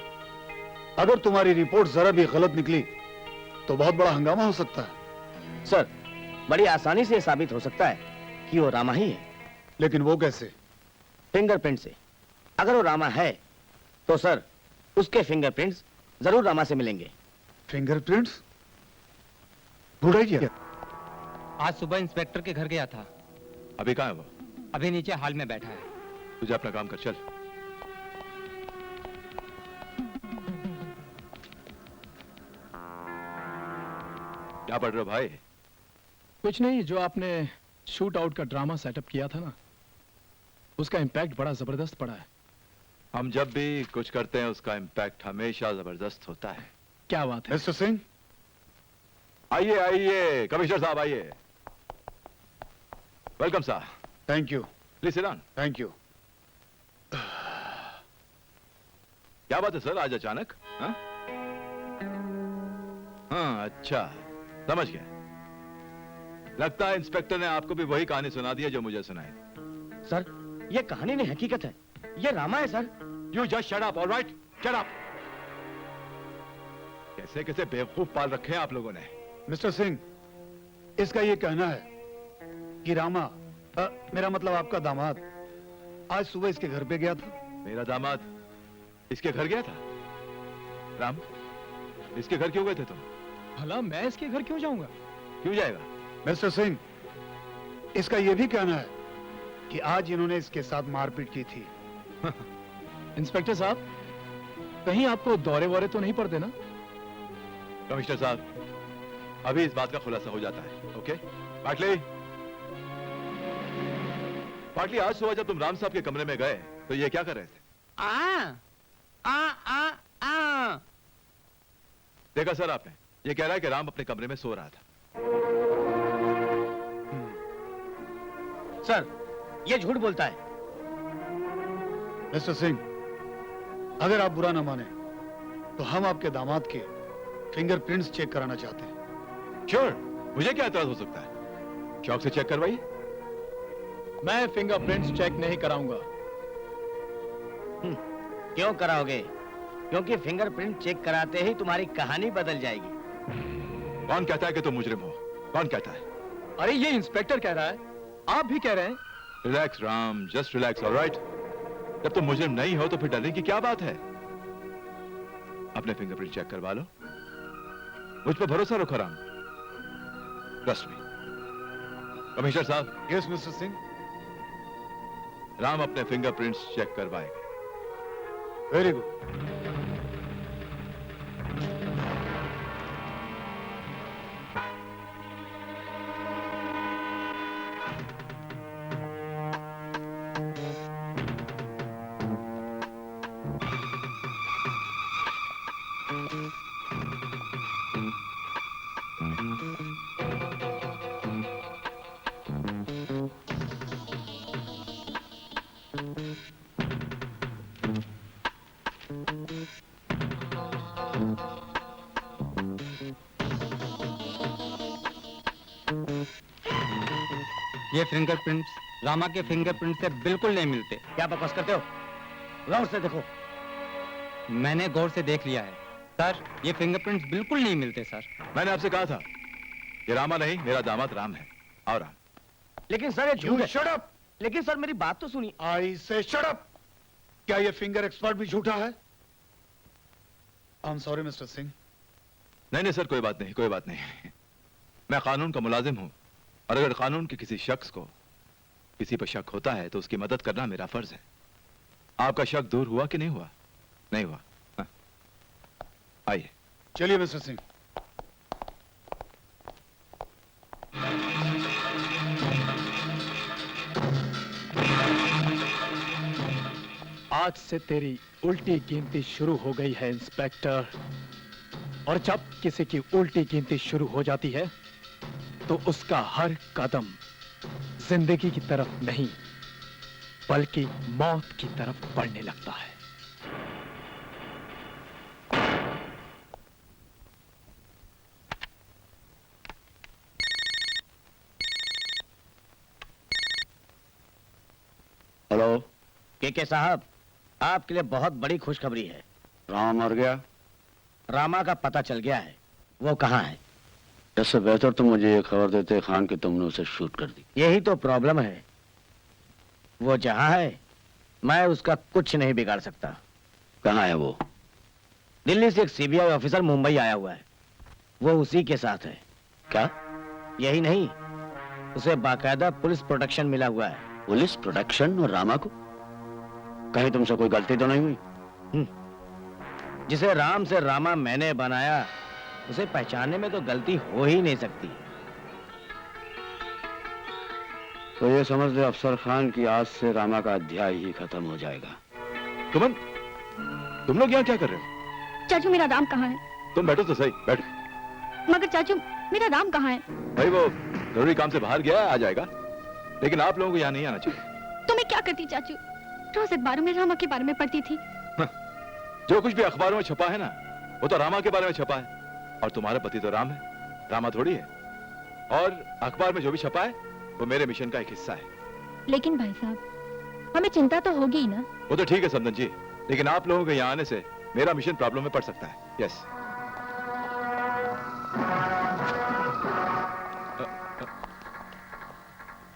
अगर तुम्हारी रिपोर्ट जरा भी गलत निकली तो बहुत बड़ा हंगामा हो सकता है। सर बड़ी आसानी से साबित हो सकता है कि वो रामा ही है। लेकिन वो कैसे? फिंगरप्रिंट से। अगर वो रामा है तो सर उसके फिंगरप्रिंट्स जरूर रामा से मिलेंगे। फिंगरप्रिंट्स? Good idea. आज सुबह इंस्पेक्टर के घर गया था। अभी कहाँ है वो? अभी नीचे हॉल में बैठा है। तुझे अपना काम कर, चल। क्या पढ़ रहे हो भाई? कुछ नहीं, जो आपने शूट आउट का ड्रामा सेटअप किया था ना, उसका इम्पैक्ट बड़ा जबरदस्त पड़ा है। हम जब भी कुछ करते हैं उसका इम्पैक्ट हमेशा जबरदस्त होता है। क्या बात है। मिस्टर सिंह, आइए आइए, कमिश्नर साहब आइए। Welcome sir. Thank you. Please sit down. Thank you. क्या बात है सर, आज अचानक? हाँ? हाँ अच्छा, समझ गया। लगता है इंस्पेक्टर ने आपको भी वही कहानी सुना दी है जो मुझे सुनाई। सर ये कहानी नहीं हकीकत है, ये रामा है sir. You just shut up, alright? Shut up. कैसे कैसे बेवकूफ पाल रखे हैं आप लोगों ने। मिस्टर सिंह, इसका ये कहना है कि रामा, मेरा मतलब आपका दामाद, आज सुबह इसके घर पे गया था। मेरा दामाद इसके घर गया था? राम, इसके घर क्यों गए थे तुम? भला मैं इसके घर क्यों जाऊंगा? क्यों जाएगा? मिस्टर सिंह, इसका ये भी कहना है कि आज इन्होंने इसके साथ मारपीट की थी। इंस्पेक्टर साहब, कहीं आपको दौरे वौरे तो नहीं पड़ते ना? कमिश्नर साहब, अभी इस बात का खुलासा हो जाता है। ओके पाटली, पाटली, आज सुबह जब तुम राम साहब के कमरे में गए तो ये क्या कर रहे थे? देखा सर आपने, ये कह रहा है कि राम अपने कमरे में सो रहा था। सर ये झूठ बोलता है। मिस्टर सिंह, अगर आप बुरा न माने तो हम आपके दामाद के फिंगरप्रिंट्स चेक कराना चाहते हैं। श्योर, मुझे क्या एतराज हो सकता है? शौक से चेक करवाइए। मैं फिंगरप्रिंट्स चेक नहीं कराऊंगा। क्यों कराओगे? क्योंकि फिंगरप्रिंट चेक कराते ही तुम्हारी कहानी बदल जाएगी। कौन कहता है कि तुम मुजरिम हो? कौन कहता है? अरे ये इंस्पेक्टर कह रहा है, आप भी कह रहे हैं। Relax Ram, just relax, alright? जब तुम मुजरिम नहीं हो तो फिर डरने की क्या बात है? अपने फिंगरप्रिंट चेक करवा लो। मुझ पर भरोसा रखो राम, ट्रस्ट मी। कमिश्नर साहब। Yes mister Singh. राम अपने फिंगरप्रिंट्स चेक करवाएगा। Very good. ये फिंगरप्रिंट्स रामा के फिंगरप्रिंट से बिल्कुल नहीं मिलते। क्या बकवास करते हो? गौर से देखो। मैंने गौर से देख लिया है सर, ये फिंगरप्रिंट्स बिल्कुल नहीं मिलते सर। मैंने आपसे कहा था कि रामा नहीं, मेरा दामाद राम है। और राम। लेकिन सर ये झूठ है। Shut up. लेकिन सर मेरी बात तो सुनिए। आई से शट अप। क्या ये फिंगर एक्सपर्ट भी झूठा है? I am sorry mister Singh. नहीं सर, कोई बात नहीं, कोई बात नहीं। मैं कानून का मुलाजिम हूं, और अगर कानून के किसी शख्स को किसी पर शक होता है तो उसकी मदद करना मेरा फर्ज है। आपका शक दूर हुआ कि नहीं हुआ? नहीं हुआ। हाँ। आइए। चलिए मिस्टर सिंह। आज से तेरी उल्टी गिनती शुरू हो गई है इंस्पेक्टर। और जब किसी की उल्टी गिनती शुरू हो जाती है तो उसका हर कदम जिंदगी की तरफ नहीं बल्कि मौत की तरफ बढ़ने लगता है। हेलो। के साहब, आपके लिए बहुत बड़ी खुशखबरी है। रामा मर गया? रामा का पता चल गया है। वो कहाँ है? इससे बेहतर तो मुझे ये खबर देते खान कि तुमने उसे शूट कर दी। यही तो प्रॉब्लम है। वो जहाँ है मैं उसका कुछ नहीं बिगाड़ सकता। कहाँ है वो? दिल्ली से एक सीबीआई ऑफिसर मुंबई आया हुआ है। वो उसी के साथ है। क्या? यही नहीं, उसे बाकायदा पुलिस प्रोटेक्शन मिला हुआ है। Police protection? और रामा को? कहीं तुमसे कोई गलती तो नहीं हुई? जिसे राम से रामा मैंने बनाया उसे पहचानने में तो गलती हो ही नहीं सकती। तो ये समझ ले अफसर खान की आज से रामा का अध्याय ही खत्म हो जाएगा। सुमन, तुम लोग यहाँ क्या कर रहे हो? चाचू मेरा राम कहाँ है? तुम बैठो तो सही, बैठो। मगर चाचू मेरा राम कहाँ है? भाई वो जरूरी काम से बाहर गया है, आ जाएगा। लेकिन आप लोगों को यहाँ नहीं आना चाहिए। तो मैं क्या करती चाचू? रोज अखबारों में रामा के बारे में पढ़ती थी। जो कुछ भी अखबारों में छपा है ना, वो तो रामा के बारे में छपा है। और तुम्हारा पति तो राम है, रामा थोड़ी है। और अखबार में जो भी छपा है वो मेरे मिशन का एक हिस्सा है। लेकिन भाई साहब, हमें चिंता तो होगी ही ना। वो तो ठीक है समदन जी, लेकिन आप लोगों के यहाँ आने से मेरा मिशन प्रॉब्लम में पड़ सकता है। यस।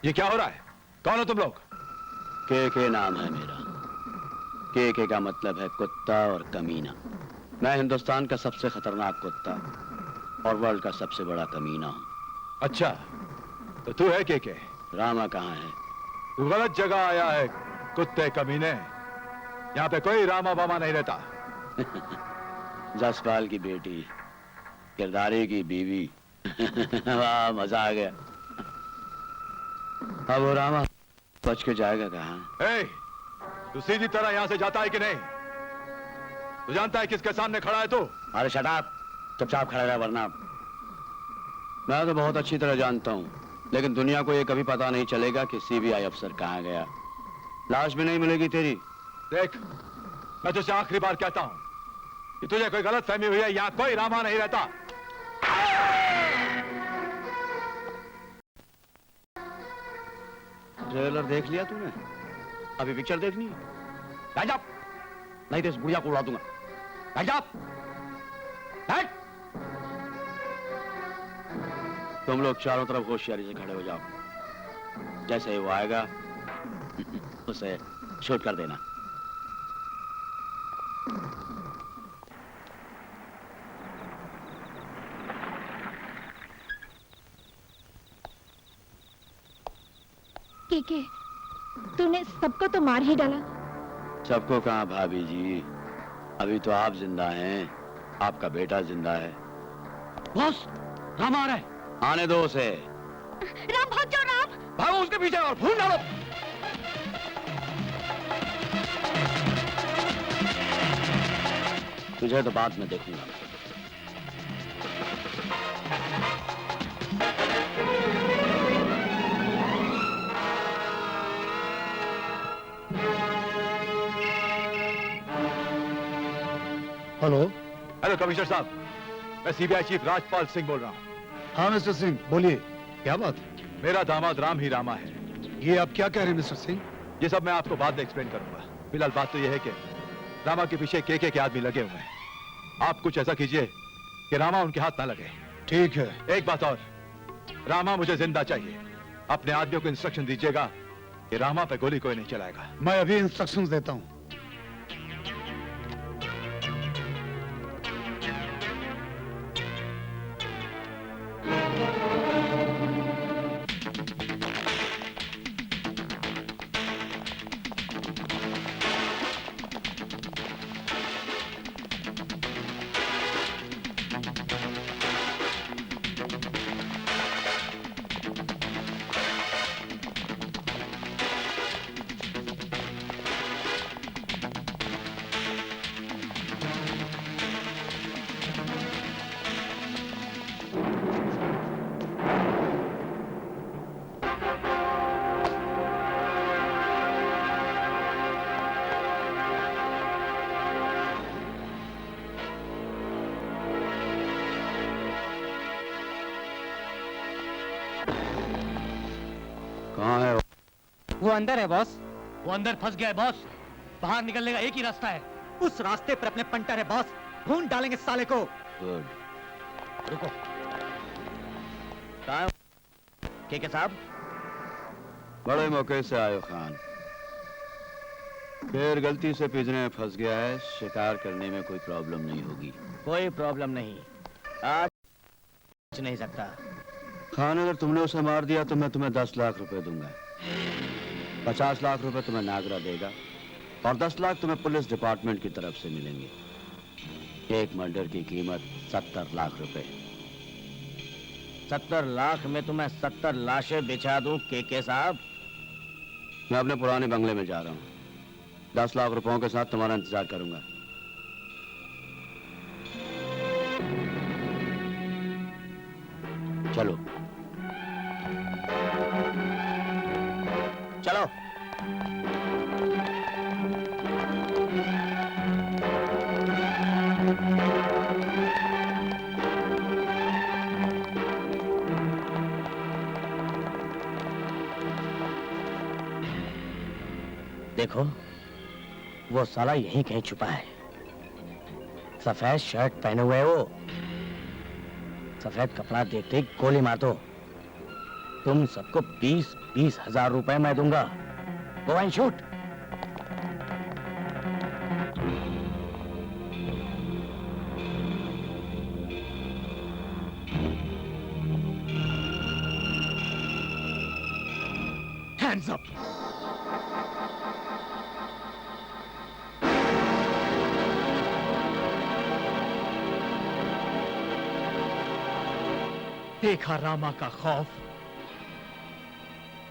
ये क्या हो रहा है? कौन हो तुम लोग? के नाम है मेरा। के का मतलब है कुत्ता और कमीना। मैं हिंदुस्तान का सबसे खतरनाक कुत्ता और वर्ल्ड का सबसे बड़ा कमीना हूँ। अच्छा, तो तू है के? रामा कहाँ है? तू गलत जगह आया है कुत्ते कमीने। यहाँ पे कोई रामा बामा नहीं रहता। जसपाल की बेटी, किरदारी की बीवी। वाह, मजा आ गया। अब वो रामा बच के जाएगा कहाँ? तू सीधी तरह यहाँ से जाता है कि नहीं? तू जानता है किसके सामने खड़ा है तू? अरे शट अप, चुपचाप खड़ा रहा, वरना। मैं तो बहुत अच्छी तरह जानता हूँ, लेकिन दुनिया को ये कभी पता नहीं चलेगा कि सीबीआई अफसर कहाँ गया। लाश भी नहीं मिलेगी तेरी। देख, मैं तुझसे आखिरी बार कहता हूँ कि तुझे कोई गलत फहमी हुई है। यहाँ कोई रामा नहीं रहता। ट्रेलर देख लिया तूने? अभी पिक्चर देखनी है? बैठ जा, नहीं तो इस बुढ़िया को उड़ा दूंगा। बैठ जा, बैठ। तुम लोग चारों तरफ होशियारी से खड़े हो जाओ। जैसे ही वो आएगा उसे शूट कर देना। के तूने सबको तो मार ही डाला। सबको कहाँ भाभी जी, अभी तो आप जिंदा हैं, आपका बेटा जिंदा है। बॉस, राम आ रहा है। आने दो उसे। राम भाग जाओ, राम भागो उसके पीछे और खून डालो। तुझे तो बाद में देखूंगा। हेलो। हेलो कमिश्नर साहब, मैं सीबीआई चीफ राजपाल सिंह बोल रहा हूँ। हाँ मिस्टर सिंह, बोलिए, क्या बात है? मेरा दामाद राम ही रामा है। ये आप क्या कह रहे हैं मिस्टर सिंह? ये सब मैं आपको बाद में एक्सप्लेन करूंगा। फिलहाल बात तो ये है कि रामा के पीछे के आदमी लगे हुए हैं। आप कुछ ऐसा कीजिए कि रामा उनके हाथ ना लगे। ठीक है। एक बात और, रामा मुझे जिंदा चाहिए। अपने आदमियों को इंस्ट्रक्शन दीजिएगा कि रामा पे गोली कोई नहीं चलाएगा। मैं अभी इंस्ट्रक्शंस देता हूँ। कहाँ है वो अंदर है बॉस। वो अंदर फंस गया है बॉस। बाहर निकलने का एक ही रास्ता है। उस रास्ते पर अपने पंटर है बॉस। ढूंढ डालेंगे साले को। गुड। रुको। कहाँ के साहब? बड़े मौके से आयो खान। फिर गलती से पिंजरे में फंस गया है, शिकार करने में कोई प्रॉब्लम नहीं होगी। कोई प्रॉब्लम नहीं, आज कुछ नहीं सकता। खान अगर तुमने उसे मार दिया तो मैं तुम्हें 10 लाख रुपए दूंगा। 50 लाख रुपए तुम्हें नागरा देगा और 10 लाख तुम्हें पुलिस डिपार्टमेंट की तरफ से मिलेंगे। एक मर्डर की कीमत 70 लाख रुपए। 70 लाख में तुम्हें 70 लाशें बिछा दूं के साहब? मैं अपने पुराने बंगले में जा रहा हूँ। 10 लाख रुपयों के साथ तुम्हारा इंतजार करूंगा। चलो चलो। देखो, वो साला यहीं कहीं छुपा है। सफेद शर्ट पहने हुए वो। सफेद कपड़ा देखते ही गोली मार दो। तुम सबको 20-20 हजार रुपए मैं दूंगा। Go and shoot. Hands up! देखा रामा का खौफ,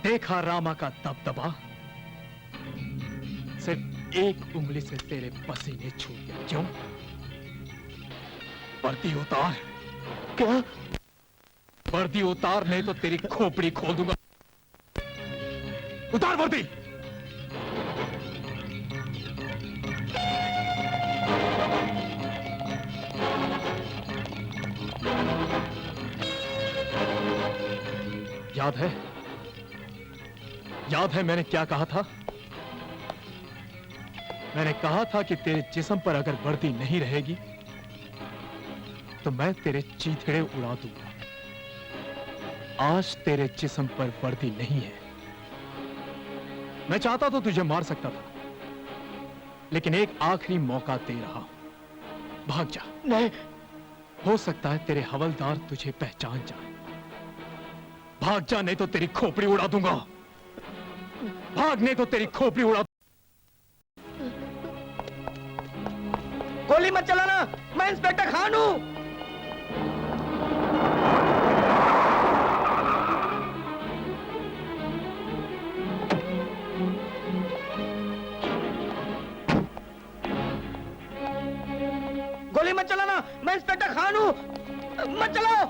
देखा रामा का दबदबा। सिर्फ एक उंगली से तेरे पसीने छू गए। क्यों? वर्दी उतार। क्या? वर्दी उतार, नहीं तो तेरी खोपड़ी खोल दूंगा। उतार वर्दी। याद है? याद है मैंने क्या कहा था? मैंने कहा था कि तेरे जिस्म पर अगर वर्दी नहीं रहेगी तो मैं तेरे चीथड़े उड़ा दूंगा। आज तेरे जिस्म पर वर्दी नहीं है। मैं चाहता तो तुझे मार सकता था, लेकिन एक आखिरी मौका दे रहा हूं। भाग जा। नहीं। हो सकता है तेरे हवलदार तुझे पहचान जाए। भाग जा, नहीं तो तेरी खोपड़ी उड़ा दूंगा। भाग, नहीं तो तेरी खोपड़ी उड़ा। गोली मत चलाना, मैं इंस्पेक्टर खान हूं। गोली मत चलाना, मैं इंस्पेक्टर खान हूं। मत चलाओ।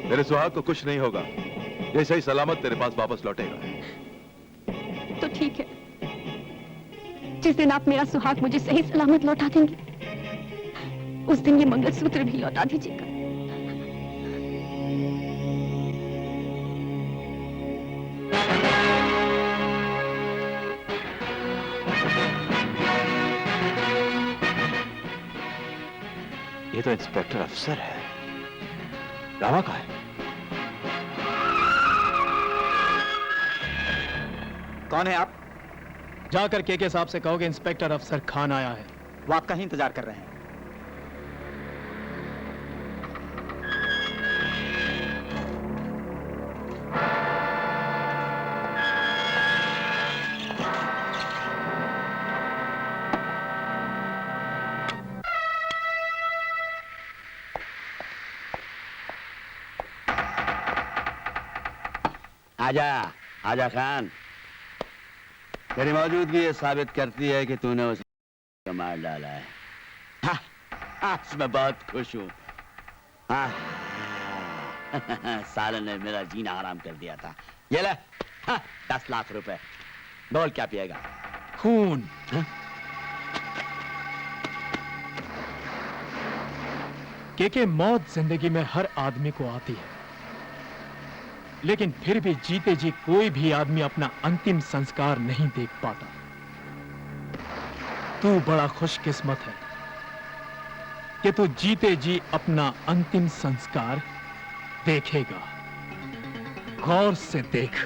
मेरे सुहाग को कुछ नहीं होगा। ये सही सलामत तेरे पास वापस लौटेगा। तो ठीक है, जिस दिन आप मेरा सुहाग मुझे सही सलामत लौटा देंगे, उस दिन ये मंगलसूत्र भी लौटा दीजिएगा। ये तो इंस्पेक्टर अफसर है। रामा कहाँ है? कौन है आप? जाकर के साहब से कहो कि इंस्पेक्टर अफसर खान आया है। वो आपका ही इंतजार कर रहे हैं। आजा, आजा खान। तेरी मौजूदगी ये साबित करती है कि तूने उसे मार डाला है। हाँ, आज मैं बहुत खुश हूं। हाँ, साले ने मेरा जीना हराम कर दिया था। ये ले 10 लाख रुपए। बोल क्या पिएगा? खून। के मौत जिंदगी में हर आदमी को आती है, लेकिन फिर भी जीते जी कोई भी आदमी अपना अंतिम संस्कार नहीं देख पाता। तू बड़ा खुशकिस्मत है कि तू जीते जी अपना अंतिम संस्कार देखेगा। गौर से देख,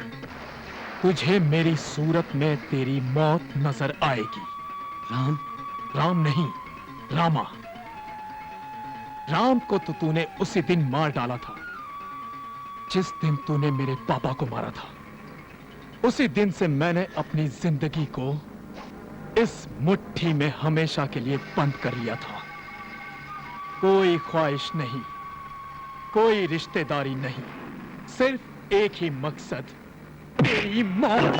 तुझे मेरी सूरत में तेरी मौत नजर आएगी। राम? राम नहीं, रामा। राम को तो तूने उसी दिन मार डाला था जिस दिन तूने मेरे पापा को मारा था। उसी दिन से मैंने अपनी जिंदगी को इस मुट्ठी में हमेशा के लिए बंद कर लिया था। कोई ख्वाहिश नहीं, कोई रिश्तेदारी नहीं, सिर्फ एक ही मकसद, तेरी मौत।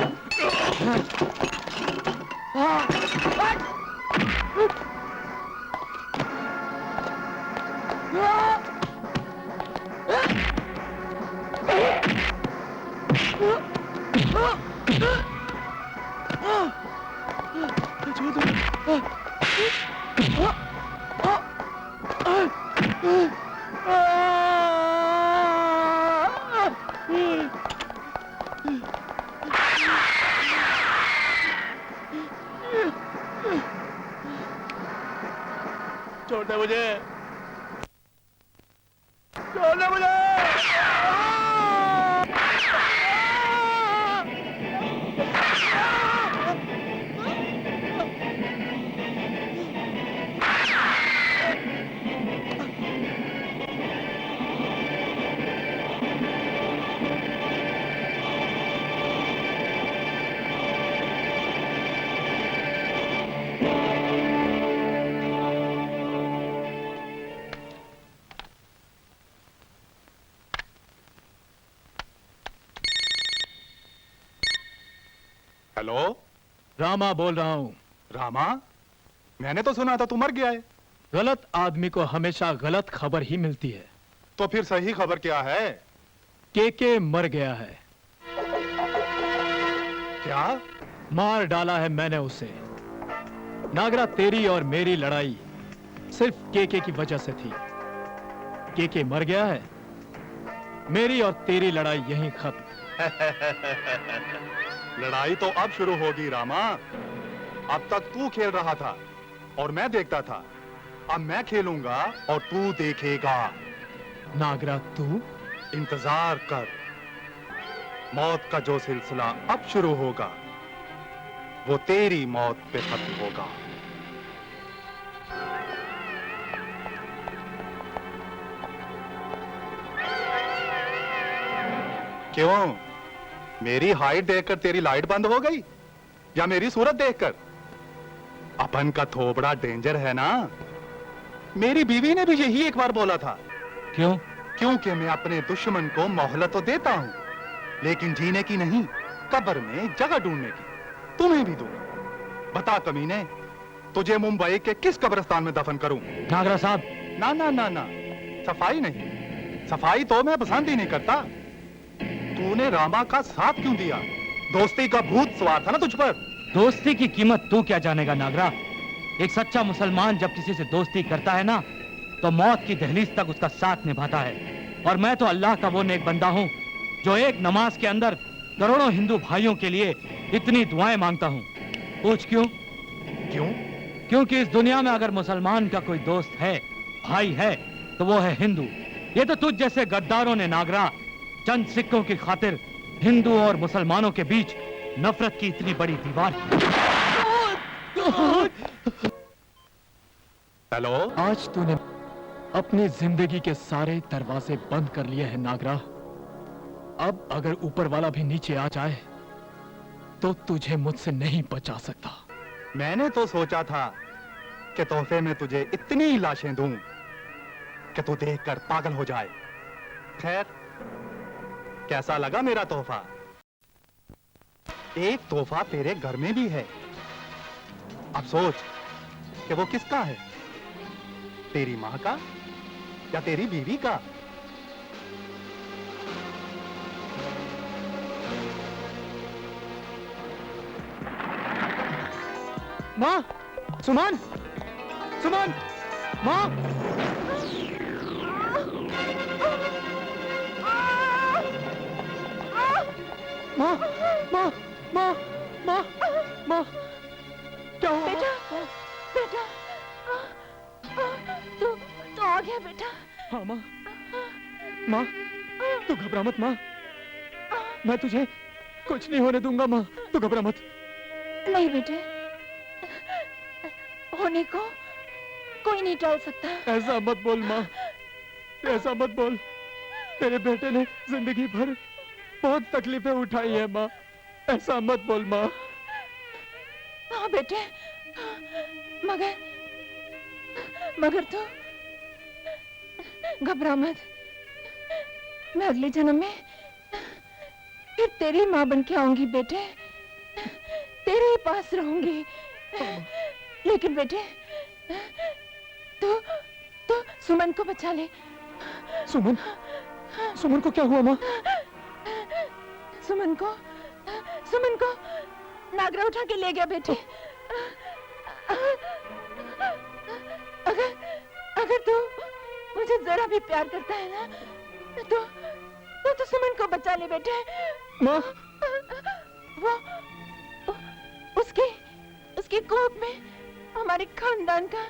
छोड़ दे मुझे, छोड़ दे मुझे। हेलो, रामा बोल रहा हूं। रामा, मैंने तो सुना था तू मर गया है। गलत आदमी को हमेशा गलत खबर ही मिलती है। तो फिर सही खबर क्या है? के मर गया है। क्या? मार डाला है मैंने उसे। नागरा, तेरी और मेरी लड़ाई सिर्फ के की वजह से थी। के मर गया है, मेरी और तेरी लड़ाई यहीं खत्म। लड़ाई तो अब शुरू होगी रामा। अब तक तू खेल रहा था और मैं देखता था, अब मैं खेलूंगा और तू देखेगा। नागरा, तू इंतजार कर। मौत का जो सिलसिला अब शुरू होगा वो तेरी मौत पे खत्म होगा। क्यों? मेरी हाइट देखकर तेरी लाइट बंद हो गई या मेरी सूरत देखकर? अपन का थोबड़ा डेंजर है ना। मेरी बीवी ने भी यही एक बार बोला था। क्यों? क्योंकि मैं अपने दुश्मन को मोहलत तो देता हूं, लेकिन जीने की नहीं, कब्र में जगह ढूंढने की। तुम्हें भी दूंगा। बता कमीने, तुझे मुंबई के किस कब्रिस्तान में दफन करूं? नागरा साहब, ना ना ना ना, सफाई नहीं। सफाई तो मैं पसंद ही नहीं करता। तूने रामा का साथ क्यों दिया? दोस्ती का भूत सवार था ना तुझ पर। दोस्ती की कीमत तू क्या जानेगा नागरा। एक सच्चा मुसलमान जब किसी से दोस्ती करता है ना, तो मौत की दहलीज तक उसका साथ निभाता है। और मैं तो अल्लाह का वो नेक बंदा हूँ जो एक नमाज के अंदर करोड़ों हिंदू भाइयों के लिए इतनी दुआएं मांगता हूँ। पूछ क्यों? क्यों? क्योंकि इस दुनिया में अगर मुसलमान का कोई दोस्त है, भाई है, तो वो है हिंदू। ये तो तुझ जैसे गद्दारों ने नागरा चंद सिक्कों की खातिर हिंदू और मुसलमानों के बीच नफरत की इतनी बड़ी दीवार। हेलो, आज तूने अपनी जिंदगी के सारे दरवाजे बंद कर लिए हैं नागरा। अब अगर ऊपर वाला भी नीचे आ जाए तो तुझे मुझसे नहीं बचा सकता। मैंने तो सोचा था कि तोहफे में तुझे इतनी लाशें दूं कि तू देखकर पागल हो जाए। खैर, कैसा लगा मेरा तोहफा? एक तोहफा तेरे घर में भी है। अब सोच कि वो किसका है, तेरी मां का या तेरी बीवी का? माँ, सुमन, सुमन, माँ, माँ, माँ, माँ, माँ, माँ, क्या हुआ? बेटा, बेटा, तू आ गया बेटा। हाँ माँ, माँ, तू घबरा मत माँ, मैं तुझे कुछ नहीं होने दूंगा माँ, तू घबरा मत। नहीं बेटे, होने को कोई नहीं टाल सकता। ऐसा मत बोल माँ, ऐसा मत बोल। तेरे बेटे ने जिंदगी भर बहुत तकलीफें उठाई है माँ, ऐसा मत बोल माँ। हाँ बेटे, मगर तू घबरा मत। मैं अगले जन्म में फिर तेरी माँ बन के आऊंगी बेटे, तेरे ही पास रहूंगी। लेकिन बेटे, तू सुमन को बचा ले। सुमन, सुमन को क्या हुआ माँ? सुमन को नागरा उठा के ले गया बेटे। अगर तू मुझे जरा भी प्यार करता है ना, तो सुमन को बचा ले बेटे। माँ, वो उसकी कोख में हमारे खानदान का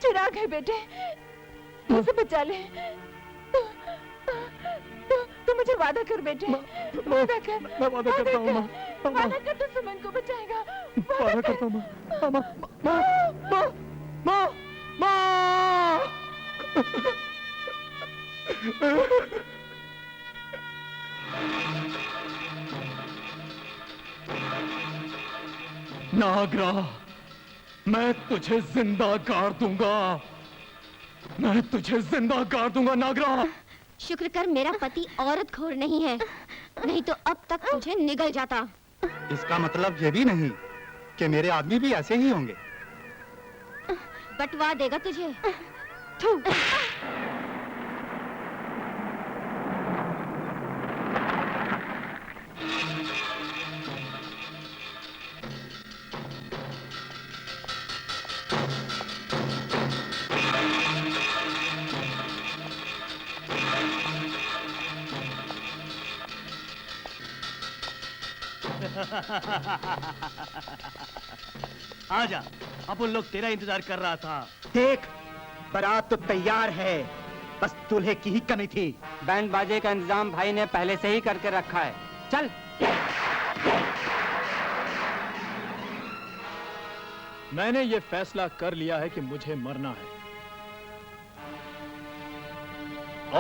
चिराग है बेटे, उसे बचा ले। तू मुझे वादा कर बेटे, वादा कर। मैं वादा करता हूँ माँ, वादा कर, तू सुमन को बचाएगा। वादा करता हूँ माँ, माँ, माँ, माँ, माँ, माँ। नागरा, मैं तुझे जिंदा गाड़ दूंगा, मैं तुझे जिंदा गाड़ दूंगा नागरा। शुक्र कर मेरा पति औरत खोर नहीं है, नहीं तो अब तक तुझे निगल जाता। इसका मतलब ये भी नहीं कि मेरे आदमी भी ऐसे ही होंगे। बटवा देगा तुझे। थू। आजा, अपन लोग तेरा इंतजार कर रहा था। देख, बारात तो तैयार है, बस दूल्हे की ही कमी थी। बैंड बाजे का इंतजाम भाई ने पहले से ही करके रखा है। चल। मैंने ये फैसला कर लिया है कि मुझे मरना है,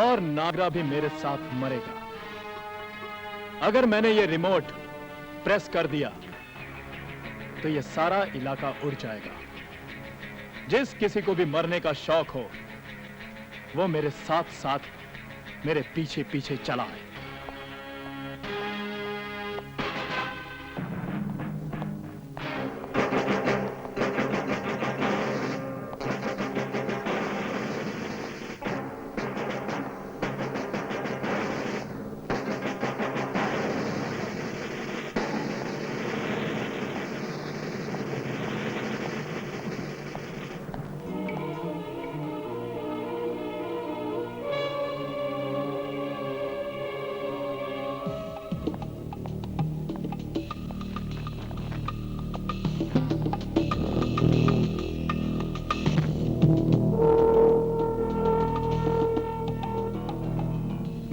और नागरा भी मेरे साथ मरेगा। अगर मैंने ये रिमोट प्रेस कर दिया तो ये सारा इलाका उड़ जाएगा। जिस किसी को भी मरने का शौक हो, वो मेरे साथ साथ मेरे पीछे पीछे चला है।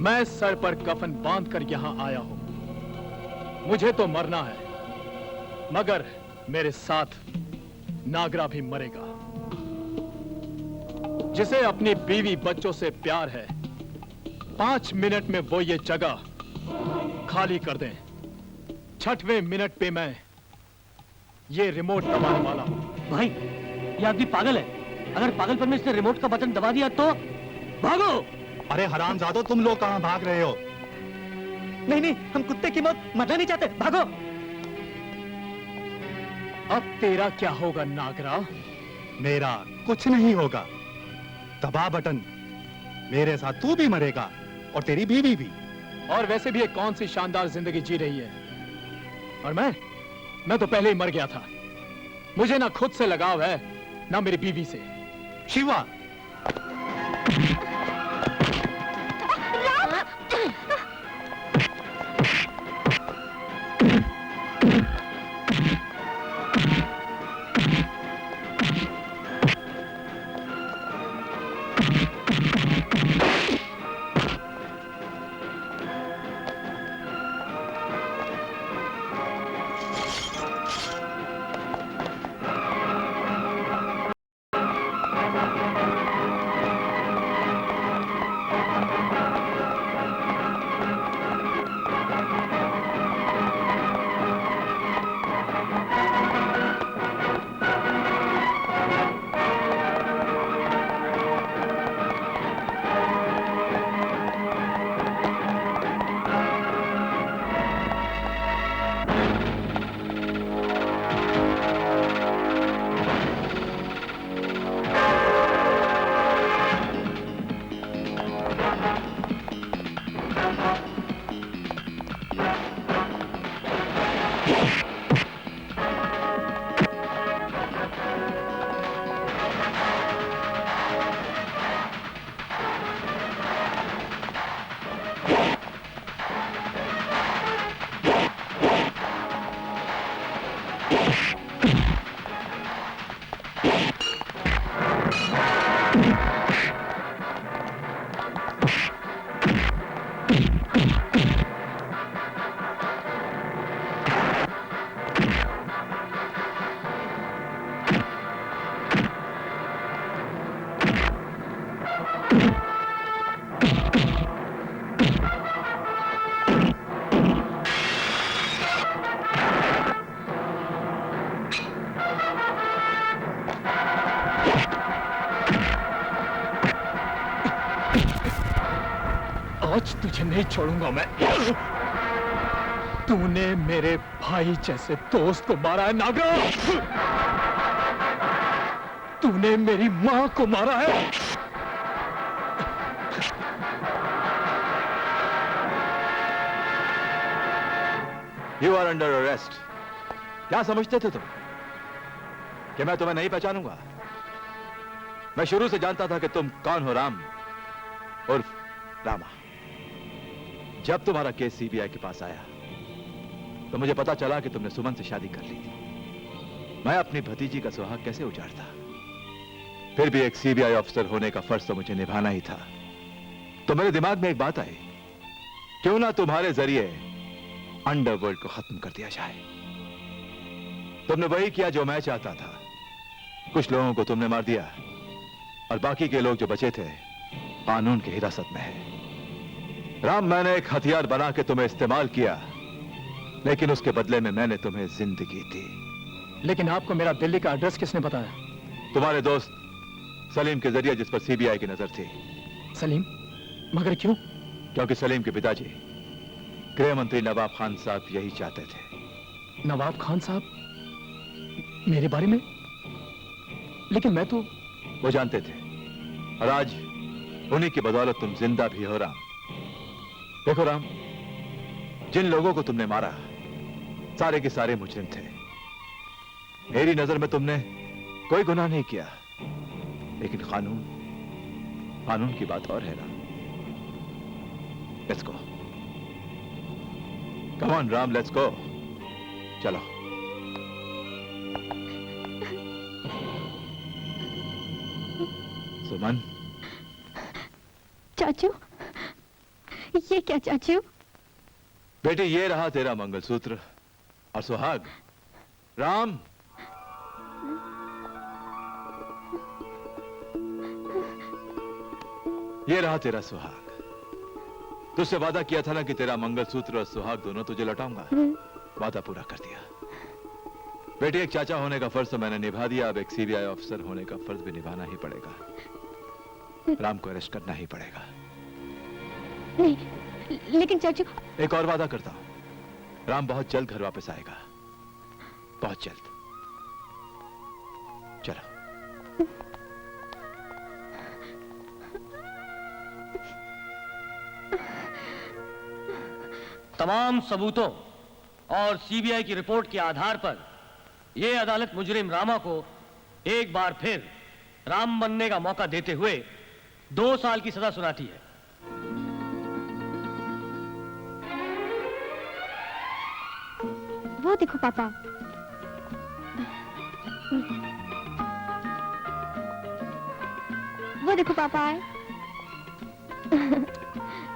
मैं सर पर कफन बांधकर यहां आया हूं। मुझे तो मरना है, मगर मेरे साथ नागरा भी मरेगा। जिसे अपनी बीवी बच्चों से प्यार है, 5 मिनट में वो ये जगह खाली कर दें। 6वें मिनट पे मैं ये रिमोट दबाने वाला हूं। भाई, ये आदमी पागल है। अगर पागलपन में इसने रिमोट का बटन दबा दिया तो भागो। अरे हरामजादो, तुम लोग कहां भाग रहे हो? नहीं नहीं, हम कुत्ते की मौत मरना नहीं चाहते, भागो। अब तेरा क्या होगा नागरा? मेरा कुछ नहीं होगा। दबा बटन, मेरे साथ तू भी मरेगा और तेरी बीवी भी। और वैसे भी ये कौन सी शानदार जिंदगी जी रही है, और मैं तो पहले ही मर गया था। मुझे ना खुद से लगाव है ना मेरी बीवी से। शिवा, आज तुझे नहीं छोड़ूंगा मैं। तूने मेरे भाई जैसे दोस्त को मारा है नागा। तूने मेरी मां को मारा है। You are under arrest. क्या समझते थे तुम कि मैं तुम्हें नहीं पहचानूंगा? मैं शुरू से जानता था कि तुम कौन हो, राम उर्फ रामा। जब तुम्हारा केस सीबीआई के पास आया तो मुझे पता चला कि तुमने सुमन से शादी कर ली थी। मैं अपनी भतीजी का सुहाग कैसे उजाड़ता? फिर भी एक सीबीआई अफसर होने का फर्ज तो मुझे निभाना ही था। तो मेरे दिमाग में एक बात आई, क्यों ना तुम्हारे जरिए अंडरवर्ल्ड को खत्म कर दिया जाए। तुमने वही किया जो मैं चाहता था। कुछ लोगों को तुमने मार दिया और बाकी के लोग जो बचे थे कानून की हिरासत में है। राम, मैंने एक हथियार बना के तुम्हें इस्तेमाल किया, लेकिन उसके बदले में मैंने तुम्हें जिंदगी दी। लेकिन आपको मेरा दिल्ली का एड्रेस किसने बताया? तुम्हारे दोस्त सलीम के जरिए, जिस पर सीबीआई की नजर थी। सलीम? मगर क्यों? क्योंकि सलीम के पिताजी गृह मंत्री नवाब खान साहब यही चाहते थे। नवाब खान साहब मेरे बारे में? लेकिन मैं तो... वो जानते थे और आज उन्हीं की बदौलत तुम जिंदा भी हो, राम। देखो राम, जिन लोगों को तुमने मारा सारे के सारे मुजरिम थे। मेरी नजर में तुमने कोई गुनाह नहीं किया, लेकिन कानून की बात और है Ram. Let's go, come on Ram, let's go. चलो। सुमन। चाचू, ये क्या चाचू? बेटी, ये रहा तेरा मंगलसूत्र और सुहाग। राम, ये रहा तेरा सुहाग। तुझसे वादा किया था ना कि तेरा मंगलसूत्र और सुहाग दोनों तुझे लौटाऊंगा। वादा पूरा कर दिया। बेटी, एक चाचा होने का फर्ज तो मैंने निभा दिया, अब एक सीबीआई ऑफिसर होने का फर्ज भी निभाना ही पड़ेगा। राम को अरेस्ट करना ही पड़ेगा। नहीं, लेकिन चाचू... एक और वादा करता हूं, राम बहुत जल्द घर वापस आएगा, बहुत जल्द। चलो। तमाम सबूतों और सीबीआई की रिपोर्ट के आधार पर ये अदालत मुजरिम रामा को एक बार फिर राम बनने का मौका देते हुए 2 साल की सजा सुनाती है। वो देखो पापा, वो देखो पापा आए।